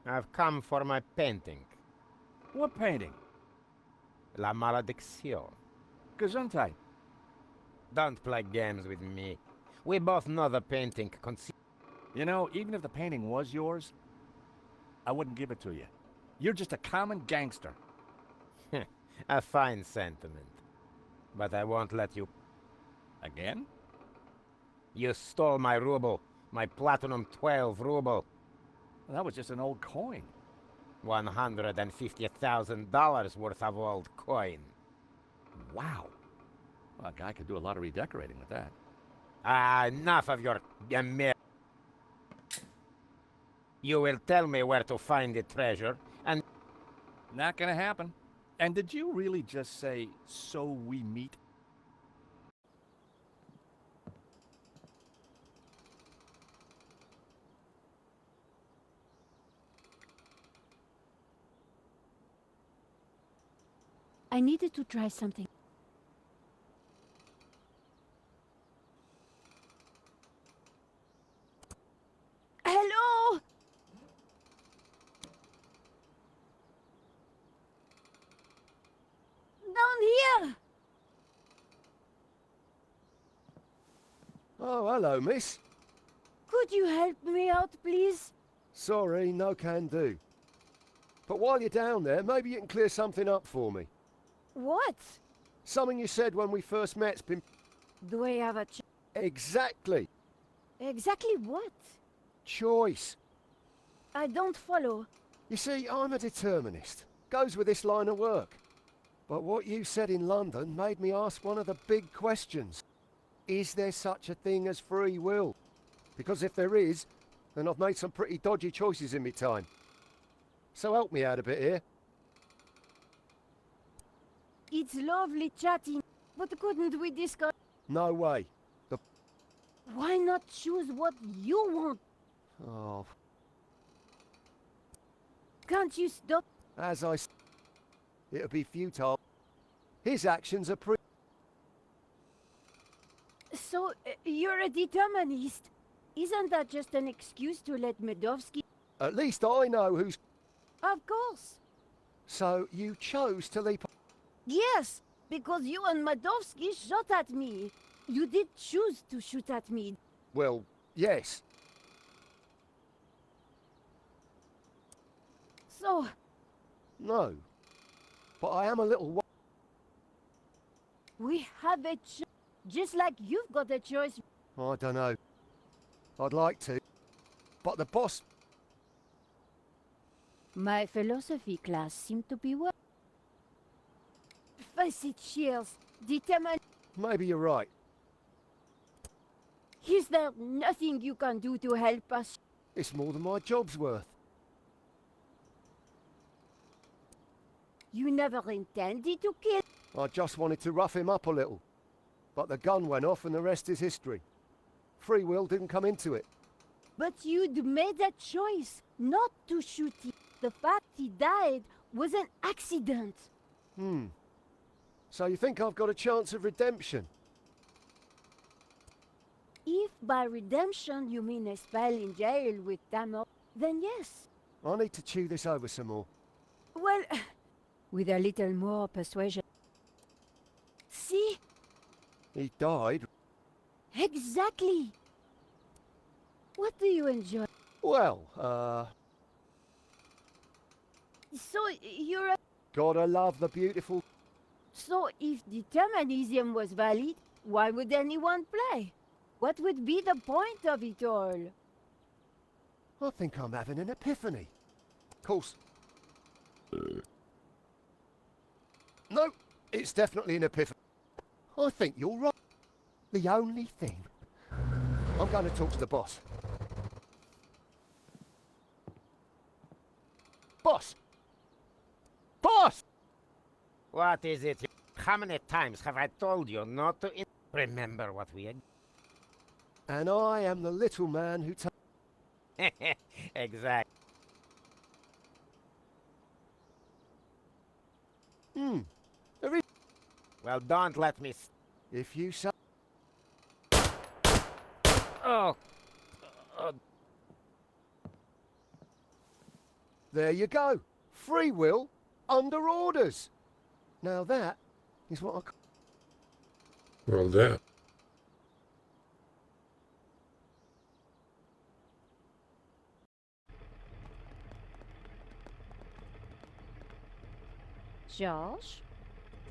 S9: I've come for my painting.
S3: What painting?
S9: La Malediction.
S3: Gesundheit.
S9: Don't play games with me. We both know the painting
S3: You know, even if the painting was yours, I wouldn't give it to you. You're just a common gangster.
S9: a fine sentiment. But I won't let you...
S3: Again?
S9: You stole my ruble. My platinum 12 ruble.
S3: Well, that was just an old coin.
S9: $150,000 worth of old coin.
S3: Wow. Well, a guy could do a lot of redecorating with that.
S9: Enough of your... You will tell me where to find the treasure, and...
S3: Not gonna happen. And did you really just say, so we meet?
S2: I needed to try something. Hello? Down here!
S10: Oh, hello, miss.
S2: Could you help me out, please?
S10: Sorry, no can do. But while you're down there, maybe you can clear something up for me.
S2: What?
S10: Something you said when we first met's been...
S2: Do I have a
S10: Exactly.
S2: Exactly what?
S10: Choice.
S2: I don't follow.
S10: You see, I'm a determinist. Goes with this line of work. But what you said in London made me ask one of the big questions. Is there such a thing as free will? Because if there is, then I've made some pretty dodgy choices in my time. So help me out a bit here.
S2: It's lovely chatting, but couldn't we discuss?
S10: No way.
S2: Why not choose what you want?
S10: Oh,
S2: Can't you stop?
S10: as I... It'll be futile. His actions are
S2: So, you're a determinist. Isn't that just an excuse to let Medovsky...
S10: At least I know who's...
S2: Of course.
S10: So you chose to leap...
S2: Yes, because you and Medovsky shot at me. You did choose to shoot at me.
S10: Well, yes.
S2: So,
S10: No. But I am a little...
S2: we have a choice. Just like you've got a choice.
S10: I don't know. I'd like to. But the boss...
S2: My philosophy class seemed to be well. Face it, Shields. Determined.
S10: Maybe you're right.
S2: Is there nothing you can do to help us?
S10: It's more than my job's worth.
S2: You never intended to kill.
S10: I just wanted to rough him up a little. But the gun went off and the rest is history. Free will didn't come into it.
S2: But you'd made a choice not to shoot him. The fact he died was an accident.
S10: So you think I've got a chance of redemption?
S2: If by redemption you mean a spell in jail with Tamor, then yes.
S10: I need to chew this over some more.
S2: Well, with a little more persuasion. See?
S10: He died.
S2: Exactly. What do you enjoy?
S10: Well,
S2: So you're a...
S10: gotta love the beautiful...
S2: So if determinism was valid, why would anyone play? What would be the point of it all?
S10: I think I'm having an epiphany. Of course. No, it's definitely an epiphany. I think you're right. The only thing... I'm going to talk to the boss. Boss! Boss!
S9: What is it? How many times have I told you not to remember what we had?
S10: And I am the little man who...
S9: Exactly.
S10: There is...
S9: Well, don't let me...
S10: If you say...
S9: Oh!
S10: There you go. Free will under orders. Now that is what I...
S1: Well, there.
S2: Josh?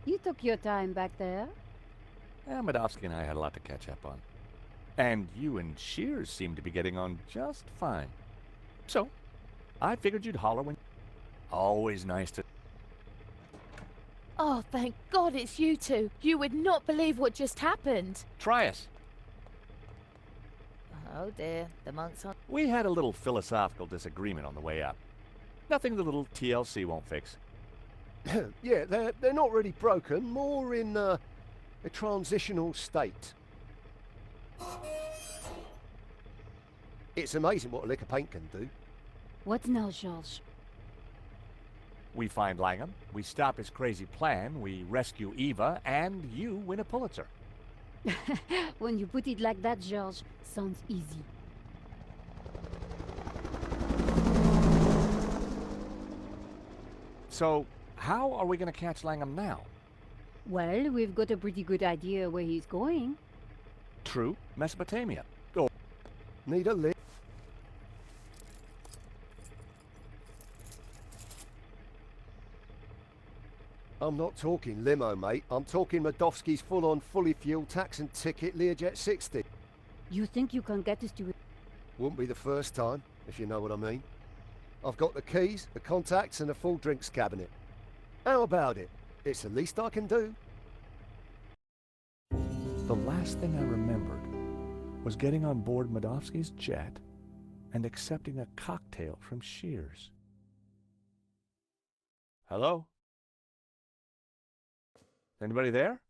S2: You took your time back there?
S6: Medovsky and I had a lot to catch up on. And you and Shears seem to be getting on just fine. So, I figured you'd holler when... Always nice to...
S11: Oh, thank God it's you two. You would not believe what just happened.
S6: Try us.
S11: Oh dear, the monk's on.
S6: We had a little philosophical disagreement on the way up. Nothing the little TLC won't fix.
S10: Yeah, they're not really broken. More in a transitional state. It's amazing what a lick of paint can do.
S2: What now, George?
S6: We find Langham, we stop his crazy plan, we rescue Eva, and you win a Pulitzer.
S2: When you put it like that, George, sounds easy.
S6: So, how are we going to catch Langham now?
S2: Well, we've got a pretty good idea where he's going.
S6: True, Mesopotamia. Oh,
S10: Need a lift? I'm not talking limo, mate. I'm talking Madofsky's full-on, fully fueled tax and ticket Learjet 60.
S2: You think you can get us to it?
S10: Wouldn't be the first time, if you know what I mean. I've got the keys, the contacts, and a full drinks cabinet. How about it? It's the least I can do.
S6: the last thing I remembered was getting on board Madofsky's jet and accepting a cocktail from Shears. Hello? Anybody there?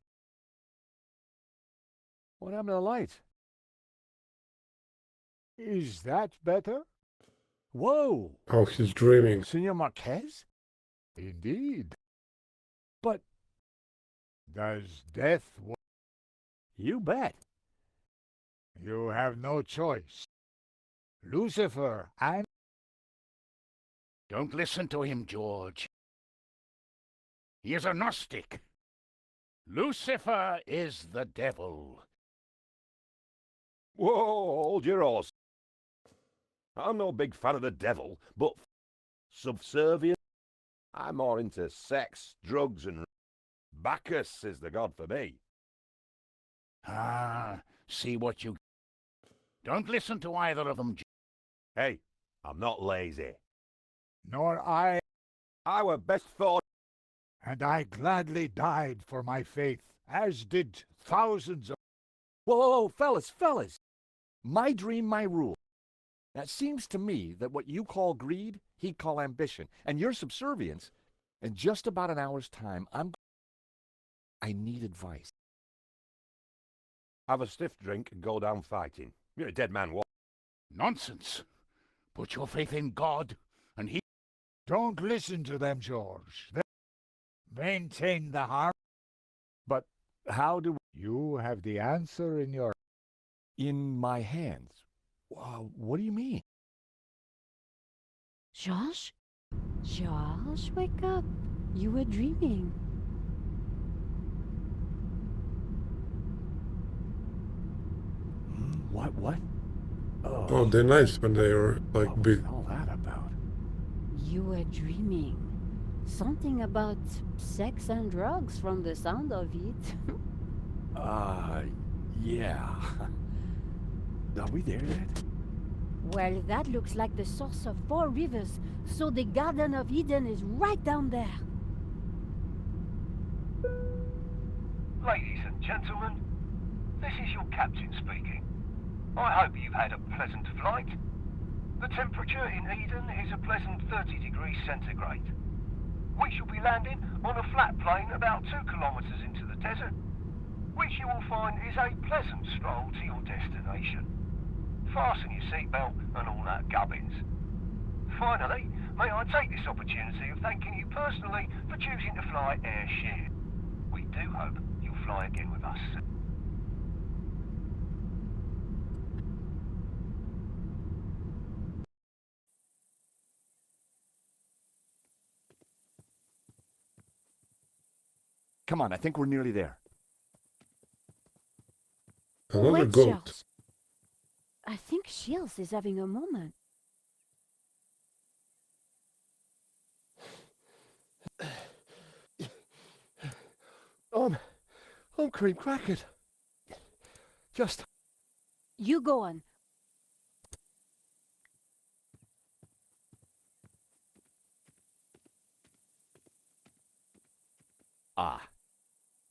S6: What happened to the lights?
S7: Is that better?
S6: Whoa!
S1: Oh, he's dreaming.
S6: Senor Marquez?
S7: Indeed.
S6: But
S7: Does death...
S6: you bet.
S7: You have no choice. Lucifer and...
S12: Don't listen to him, George. He is a Gnostic. Lucifer is the devil.
S8: Whoa, hold your horse. I'm no big fan of the devil, but subservient. I'm more into sex, drugs, and Bacchus is the god for me.
S12: Ah, see what you... Don't listen to either of them.
S8: Hey, I'm not lazy.
S7: Nor I,
S8: I were best thought.
S7: and I gladly died for my faith, as did thousands of...
S6: Whoa, whoa, whoa, fellas. My dream, my rule. Now, it seems to me that what you call greed, he'd call ambition. And your subservience, in just about an hour's time, I need advice.
S8: Have a stiff drink and go down fighting. You're a dead man. What?
S12: Nonsense. Put your faith in God, and he...
S7: Don't listen to them, George. They maintain the harm.
S6: But how do...
S7: You have the answer in your...
S6: In my hands? What do you mean?
S2: George? George, wake up. You were dreaming.
S6: What?
S1: Oh, they're nice when they are like
S6: What
S1: big.
S6: was all that about?
S2: You were dreaming. Something about sex and drugs from the sound of it.
S6: Yeah. Are we there yet?
S2: Well, that looks like the source of 4 rivers, so the Garden of Eden is right down there.
S13: Ladies and gentlemen, this is your captain speaking. I hope you've had a pleasant flight. The temperature in Eden is a pleasant 30 degrees centigrade. We shall be landing on a flat plain about 2 kilometres into the desert, which you will find is a pleasant stroll to your destination. Fasten your seatbelt and all that gubbins. Finally, may I take this opportunity of thanking you personally for choosing to fly Air Shear. We do hope you'll fly again with us.
S6: Come on, I think we're nearly there.
S1: Another
S2: Wait,
S1: goat.
S2: Charles. I think Shields is having a moment.
S10: I'm cream crackered. Just...
S2: You go on.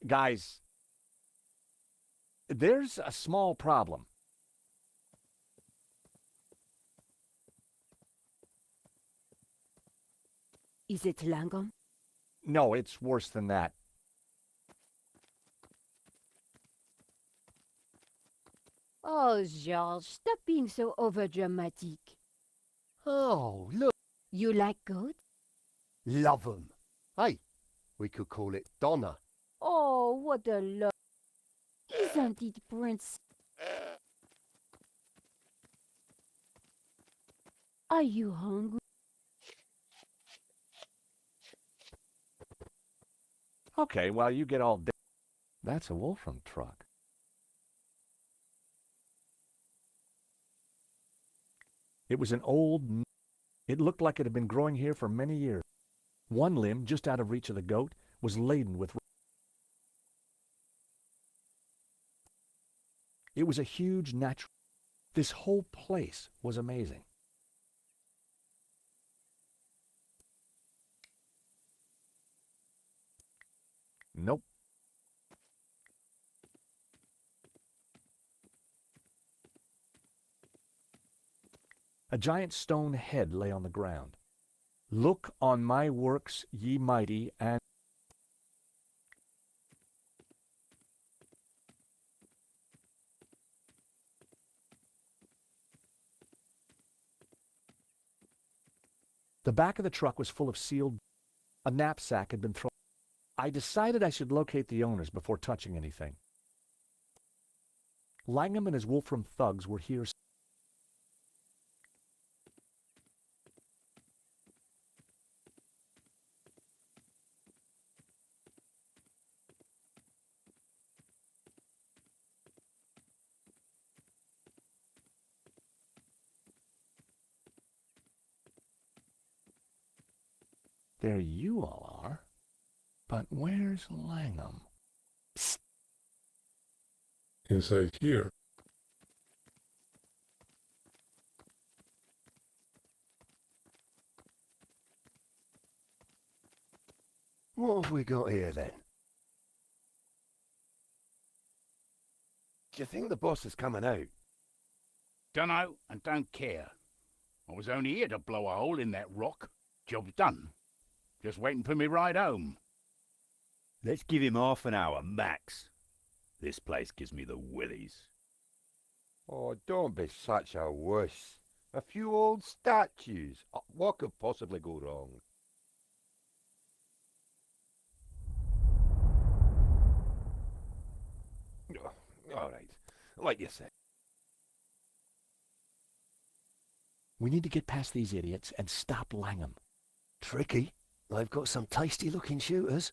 S6: Guys, there's a small problem.
S2: Is it Langham?
S6: No, it's worse than that.
S2: Oh, George, stop being so overdramatic.
S10: Oh, look.
S2: You like goats?
S10: Love 'em. Hey, we could call it Donna.
S2: Oh, what a love. Isn't it, Prince? Are you hungry?
S6: Okay, while you get all dead. That's a Wolfram truck. It was an old... It looked like it had been growing here for many years. One limb, just out of reach of the goat, was laden with... It was a huge natural... This whole place was amazing. Nope. A giant stone head lay on the ground. Look on my works, ye mighty, and... The back of the truck was full of sealed... A knapsack had been thrown... I decided I should locate the owners before touching anything. Langham and his Wolfram thugs were here... There you all are. But where's Langham? Psst.
S1: Inside here.
S10: What have we got here then?
S8: Do you think the boss is coming out?
S12: Dunno and don't care. I was only here to blow a hole in that rock. Job's done. Just waiting for me ride home.
S14: Let's give him half an hour, max. This place gives me the willies.
S8: Oh, don't be such a wuss. A few old statues. What could possibly go wrong? All right, like you said.
S6: We need to get past these idiots and stop Langham.
S10: Tricky. They've got some tasty-looking shooters.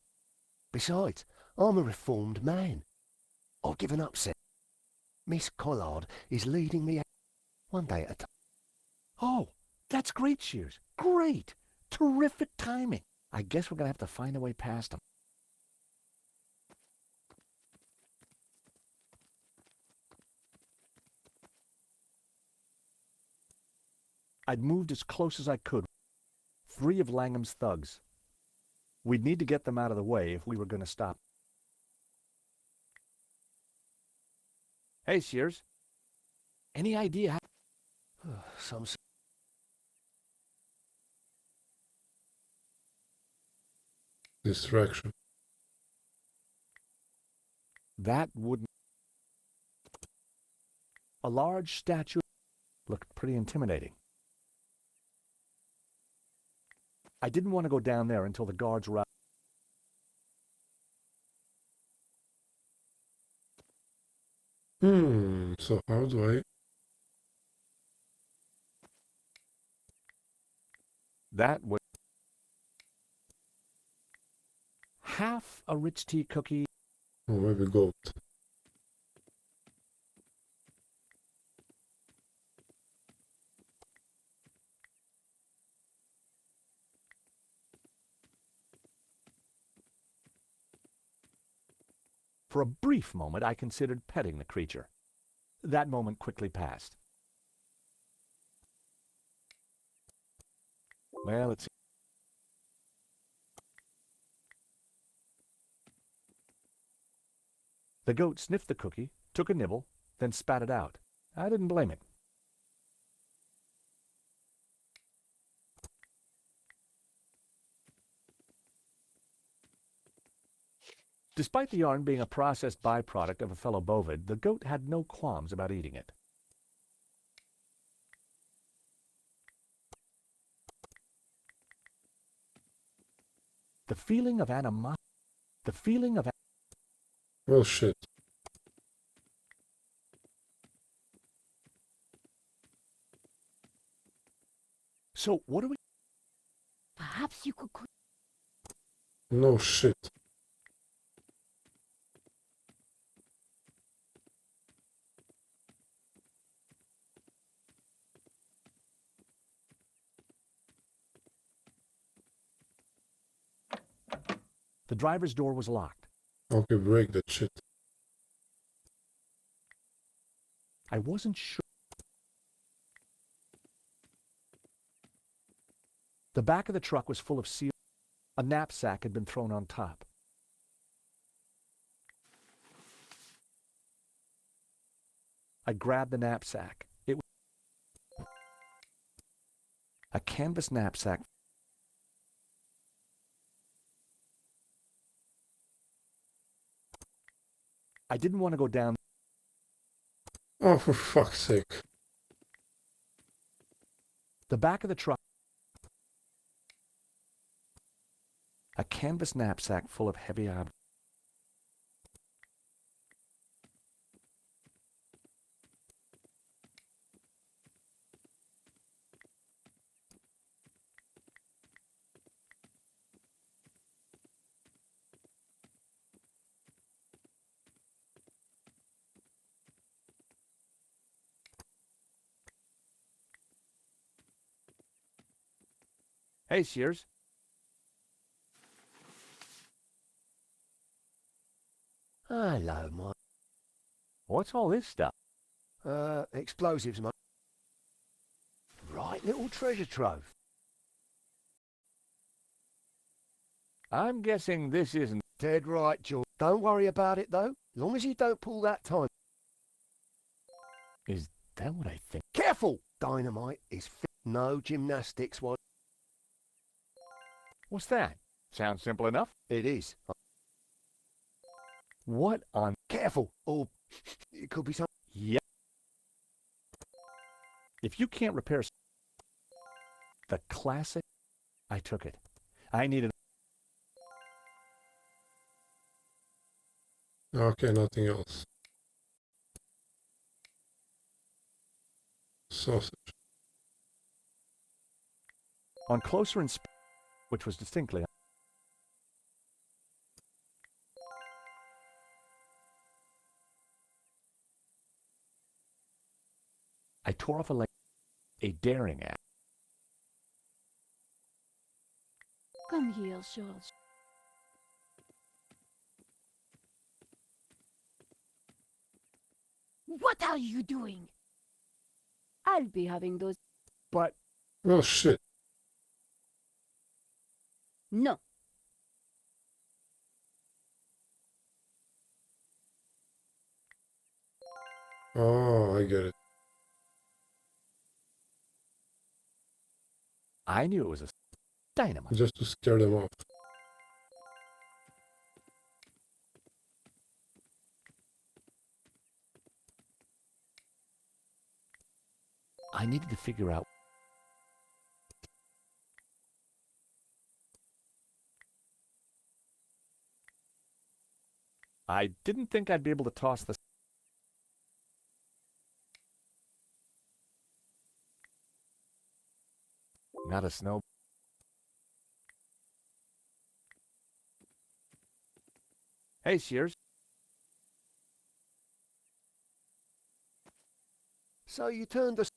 S10: Besides, I'm a reformed man. I've given up, sir. Miss Collard is leading me one day at a time.
S6: Oh, that's great, Shears. Great. Terrific timing. I guess we're going to have to find a way past them. I'd moved as close as I could. 3 of Langham's thugs. We'd need to get them out of the way if we were going to stop. Hey, Shears. Any idea how...
S10: Some...
S1: Distraction.
S6: That wouldn't... A large statue looked pretty intimidating. I didn't want to go down there until the guards were out.
S1: So how do I...
S6: That was... Half a rich tea cookie.
S1: Oh, maybe goat.
S6: For a brief moment, I considered petting the creature. That moment quickly passed. Well, it's... The goat sniffed the cookie, took a nibble, then spat it out. I didn't blame it. Despite the yarn being a processed byproduct of a fellow bovid, the goat had no qualms about eating it. The feeling of animosity. The feeling of...
S1: Well, shit.
S6: So, what do we...
S2: Perhaps you could...
S1: No shit.
S6: The driver's door was locked.
S1: Okay, break that shit.
S6: I wasn't sure. The back of the truck was full of seal. A knapsack had been thrown on top. I grabbed the knapsack. It was a canvas knapsack. I didn't want to go down.
S1: Oh, for fuck's sake.
S6: The back of the truck. A canvas knapsack full of heavy objects. Hey, Shears.
S10: Hello, Mike.
S6: What's all this stuff?
S10: Explosives, mate. Right little treasure trove.
S6: I'm guessing this isn't...
S10: Dead right, George. Don't worry about it, though. Long as you don't pull that time.
S6: Is that what I think?
S10: Careful! Dynamite is fit. No gymnastics.
S6: What's that? Sounds simple enough.
S10: It is.
S6: What on...
S10: Careful! Or it could be something.
S6: Yep. If you can't repair... The classic... I took it. I needed...
S1: Okay, nothing else. Sausage.
S6: On closer inspection, which was distinctly... I tore off a leg. A daring act.
S2: Come here, George. What are you doing? I'll be having those...
S6: But...
S1: Well, shit.
S2: No.
S1: Oh, I get it.
S6: I knew it was a dynamite.
S1: Just to scare them off.
S6: I needed to figure out... I didn't think I'd be able to toss this. Not a snow. Hey, Shears.
S10: So you turned the...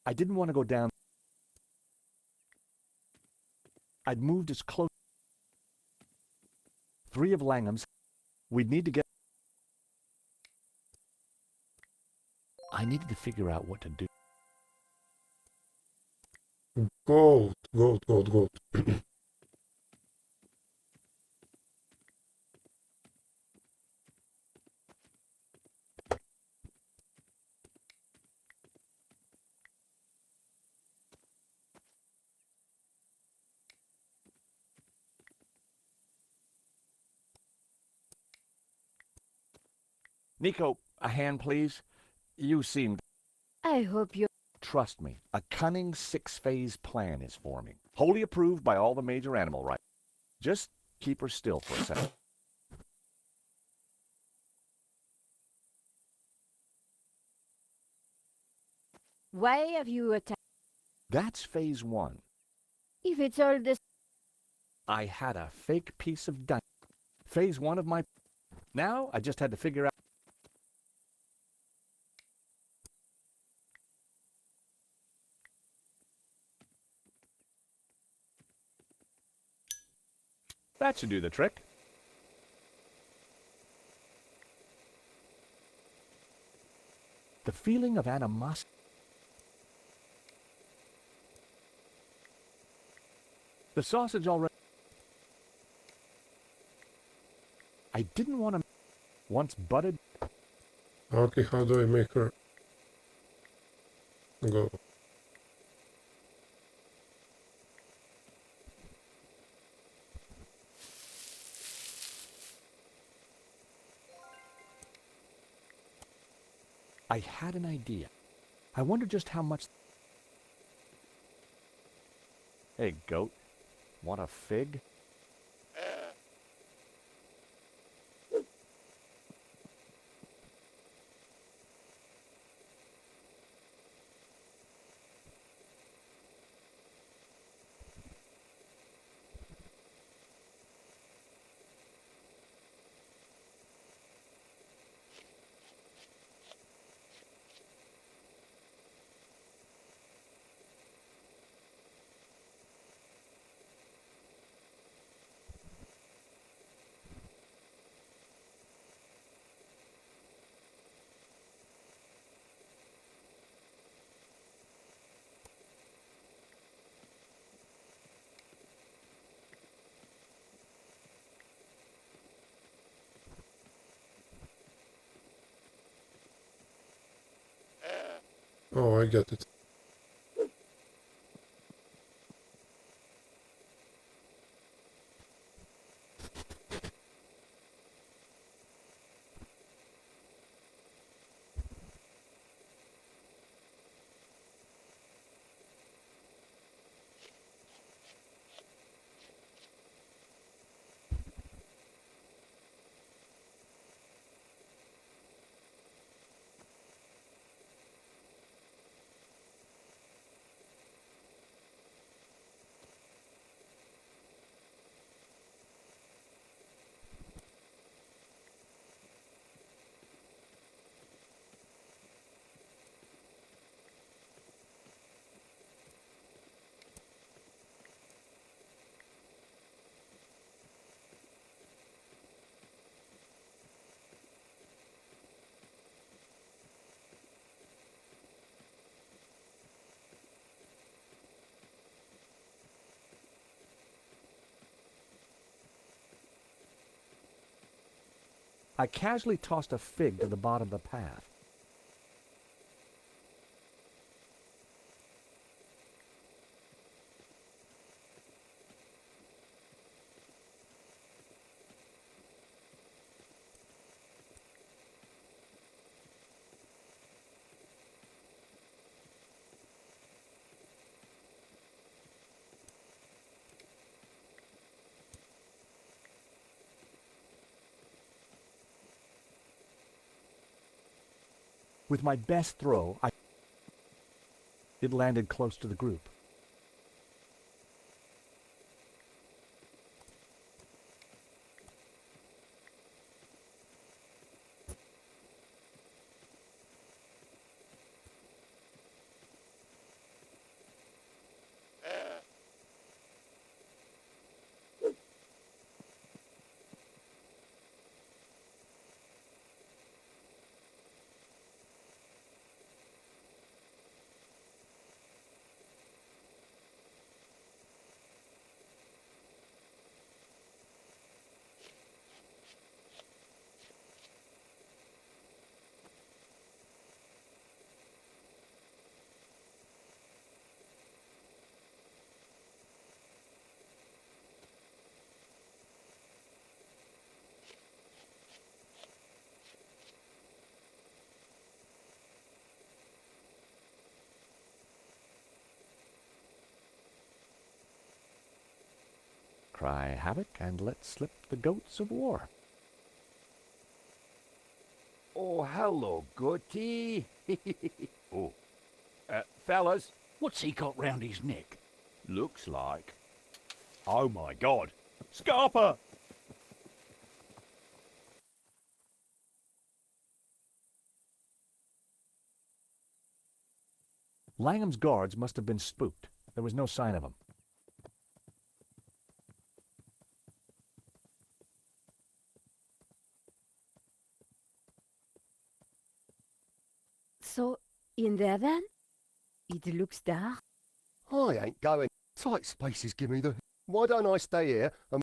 S6: I didn't want to go down. I'd moved as close. 3 of Langham's. We'd need to get... I needed to figure out what to do.
S1: Gold, gold, gold, gold.
S6: Nico, a hand, please. You seem...
S2: I hope you...
S6: Trust me, a cunning six-phase plan is forming, wholly approved by all the major animal rights. Just keep her still for a second.
S2: Why have you attacked?
S6: That's phase one.
S2: If it's all this...
S6: I had a fake piece of dynamite. Phase one of my... Now, I just had to figure out... That should do the trick. The feeling of animosity. The sausage already... I didn't want to... Once butted...
S1: Okay, how do I make her go?
S6: I had an idea. I wonder just how much... Hey, goat. Want a fig?
S1: Oh, I get it.
S6: I casually tossed a fig to the bottom of the path. With my best throw, it landed close to the group. cry havoc and let slip the goats of war.
S8: Oh, hello, goatee. Oh, fellas,
S12: What's he got round his neck?
S8: looks like.
S14: Oh my god! Scarper!
S6: Langham's guards must have been spooked. There was no sign of him.
S2: So, in there then? It looks dark.
S10: I ain't going. Tight spaces give me the... Why don't I stay here and...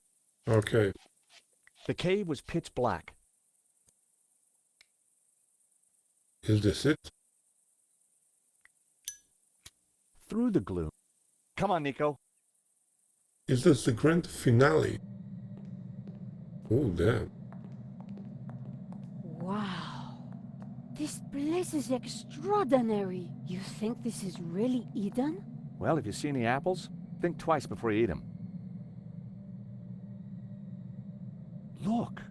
S1: Okay.
S6: The cave was pitch black.
S1: Is this it?
S6: Through the gloom. Come on, Nico.
S1: Is this the grand finale? Oh, damn.
S2: Wow. This place is extraordinary. You think this is really Eden?
S6: Well, if you see any apples, think twice before you eat them. Look!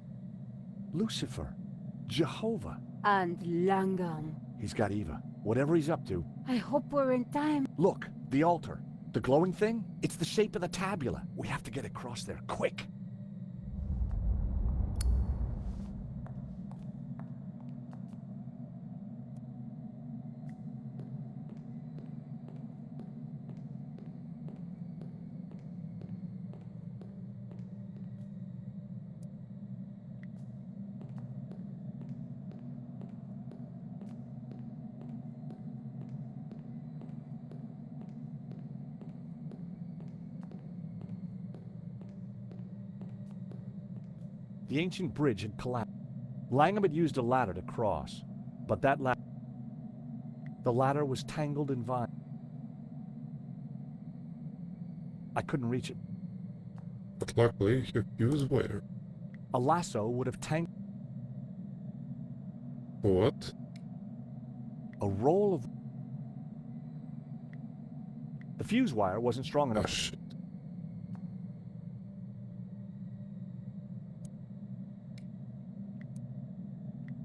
S6: Lucifer. Jehovah.
S2: And Langham.
S6: He's got Eva. Whatever he's up to.
S2: I hope we're in time.
S6: Look, the altar. The glowing thing? It's the shape of the tabula. We have to get across there, quick. The ancient bridge had collapsed. Langham had used a ladder to cross, but the ladder was tangled in vines. I couldn't reach it.
S1: But luckily, he used wire.
S6: A lasso would have tangled.
S1: What?
S6: A roll of... The fuse wire wasn't strong enough.
S1: Oh, shit.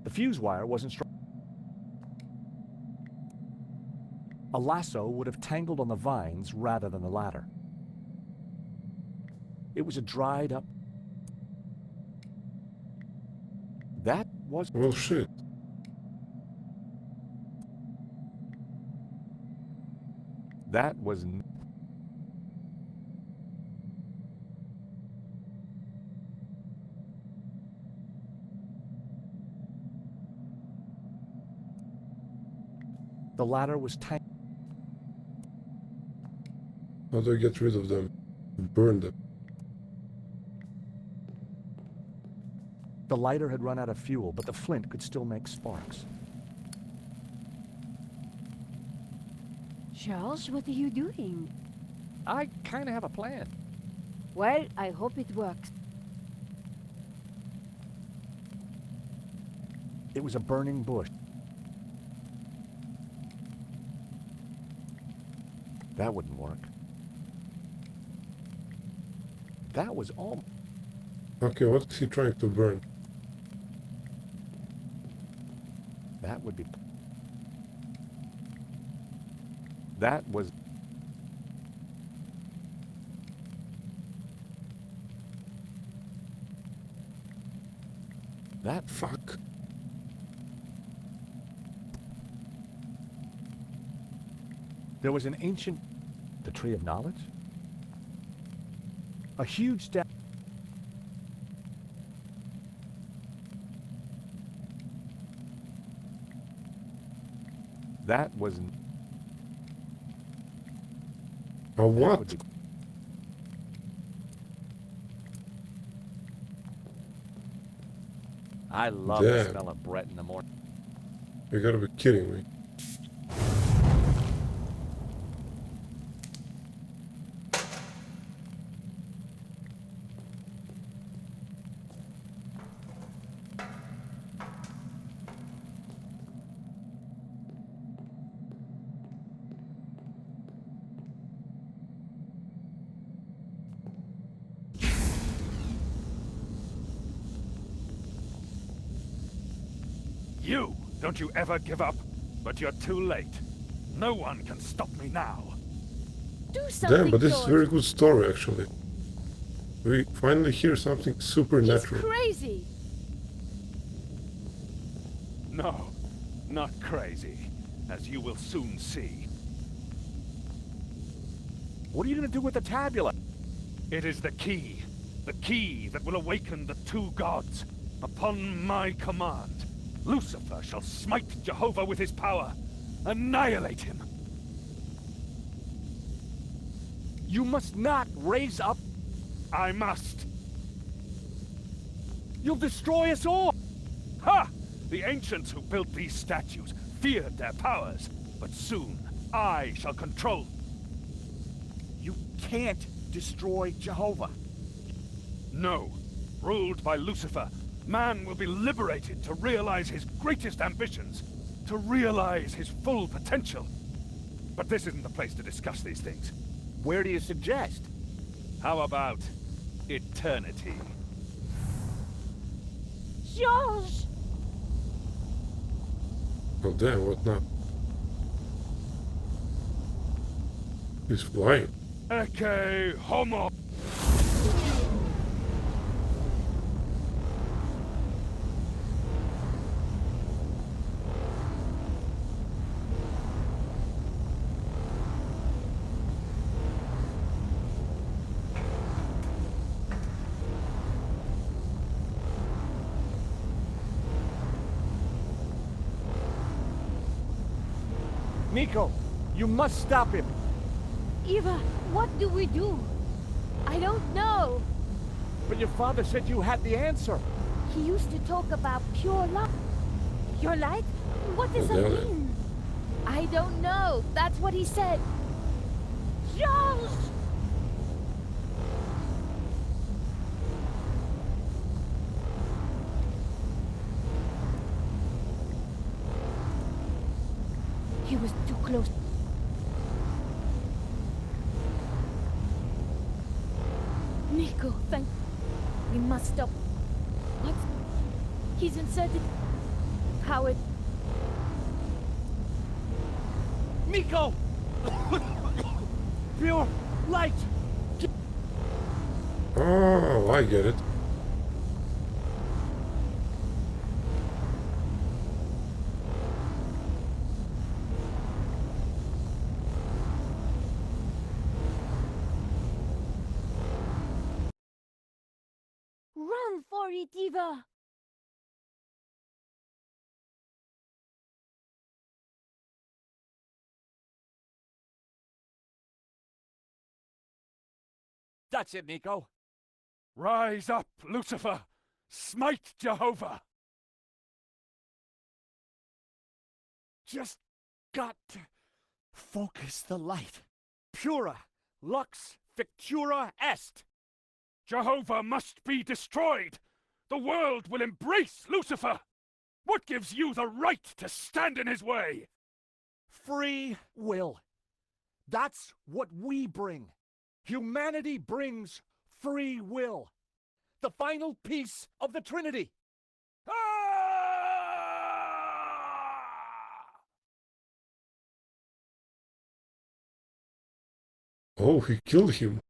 S6: The fuse wire wasn't strong. A lasso would have tangled on the vines rather than the ladder. It was a dried up... That was...
S1: Well, shit.
S6: That was... The ladder was tangled.
S1: How do I get rid of them? Burn them.
S6: The lighter had run out of fuel, but the flint could still make sparks.
S2: Charles, what are you doing?
S6: I kind of have a plan.
S2: Well, I hope it works.
S6: It was a burning bush. That wouldn't work. That was all...
S1: Okay, what is he trying to burn?
S6: That would be... That was... That...
S1: Fuck.
S6: There was an ancient... The Tree of Knowledge? A huge step... That was...
S1: A what?
S6: Be... I love the
S1: Damn.
S6: smell of Brett in the morning.
S1: You gotta be kidding me.
S6: You! Don't you ever give up? But you're too late. No one can stop me now.
S11: Do something,
S1: Damn, but this is a
S11: George.
S1: very good story, actually. We finally hear something
S11: He's
S1: supernatural.
S11: crazy.
S6: No, not crazy, as you will soon see.
S3: What are you going to do with the tabula?
S6: It is the key that will awaken the two gods. Upon my command, Lucifer shall smite Jehovah with his power, annihilate him.
S3: You must not raise up.
S6: I must.
S3: You'll destroy us all.
S6: Ha! The ancients who built these statues feared their powers, but soon I shall control.
S3: You can't destroy Jehovah.
S6: No. Ruled by Lucifer, man will be liberated to realize his greatest ambitions, to realize his full potential. But this isn't the place to discuss these things.
S3: Where do you suggest?
S6: How about eternity?
S5: George!
S1: Oh damn, what now? He's flying.
S6: Ecce homo!
S3: Nico, you must stop him.
S2: Eva, what do we do?
S11: I don't know.
S3: But your father said you had the answer.
S2: He used to talk about pure love. Pure light? What does that mean?
S11: I don't know. That's what he said.
S5: George!
S2: He was too close.
S11: Nico, thank... We must stop. What? He's inserted... Howard...
S3: Nico! Pure light!
S1: Oh, I get it.
S2: Run for it, Eva!
S3: That's it, Nico.
S6: Rise up, Lucifer! Smite Jehovah!
S3: Just got to focus the light. Pura lux fictura est.
S6: Jehovah must be destroyed! The world will embrace Lucifer! What gives you the right to stand in his way?
S3: Free will. That's what we bring. Humanity brings free will. The final piece of the Trinity.
S1: Oh, he killed him.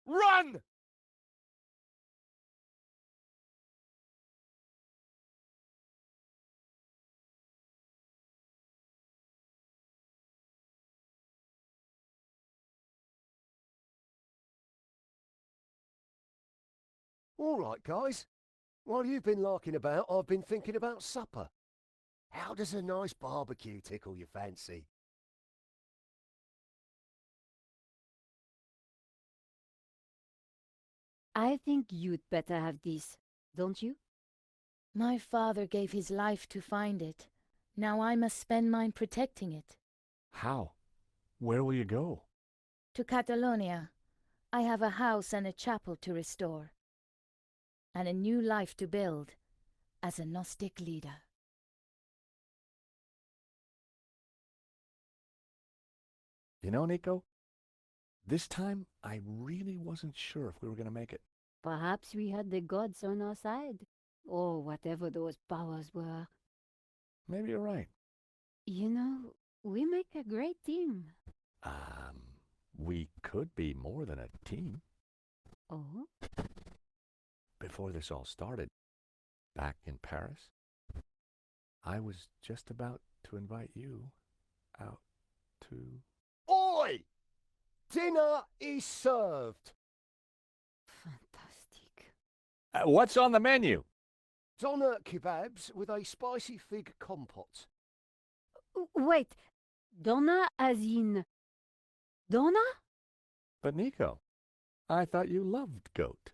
S3: Run!
S10: All right, guys. While you've been larking about, I've been thinking about supper. How does a nice barbecue tickle your fancy?
S2: I think you'd better have this, don't you?
S11: My father gave his life to find it. Now I must spend mine protecting it.
S3: How? Where will you go?
S11: To Catalonia. I have a house and a chapel to restore, and a new life to build as a Gnostic leader.
S6: You know, Nico, this time I really wasn't sure if we were going to make it.
S2: Perhaps we had the gods on our side, or whatever those powers were.
S6: Maybe you're right.
S2: You know, we make a great team.
S6: We could be more than a team.
S2: Oh?
S6: Before this all started, back in Paris, I was just about to invite you out to...
S10: Oi! Dinner is served.
S2: Fantastic.
S6: What's on the menu?
S10: Doner kebabs with a spicy fig compote.
S2: Wait, Donna as in... Donna?
S6: But Nico, I thought you loved goat.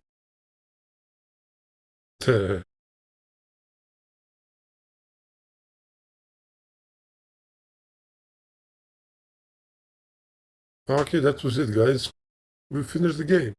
S1: Okay, that was it, guys. We finished the game.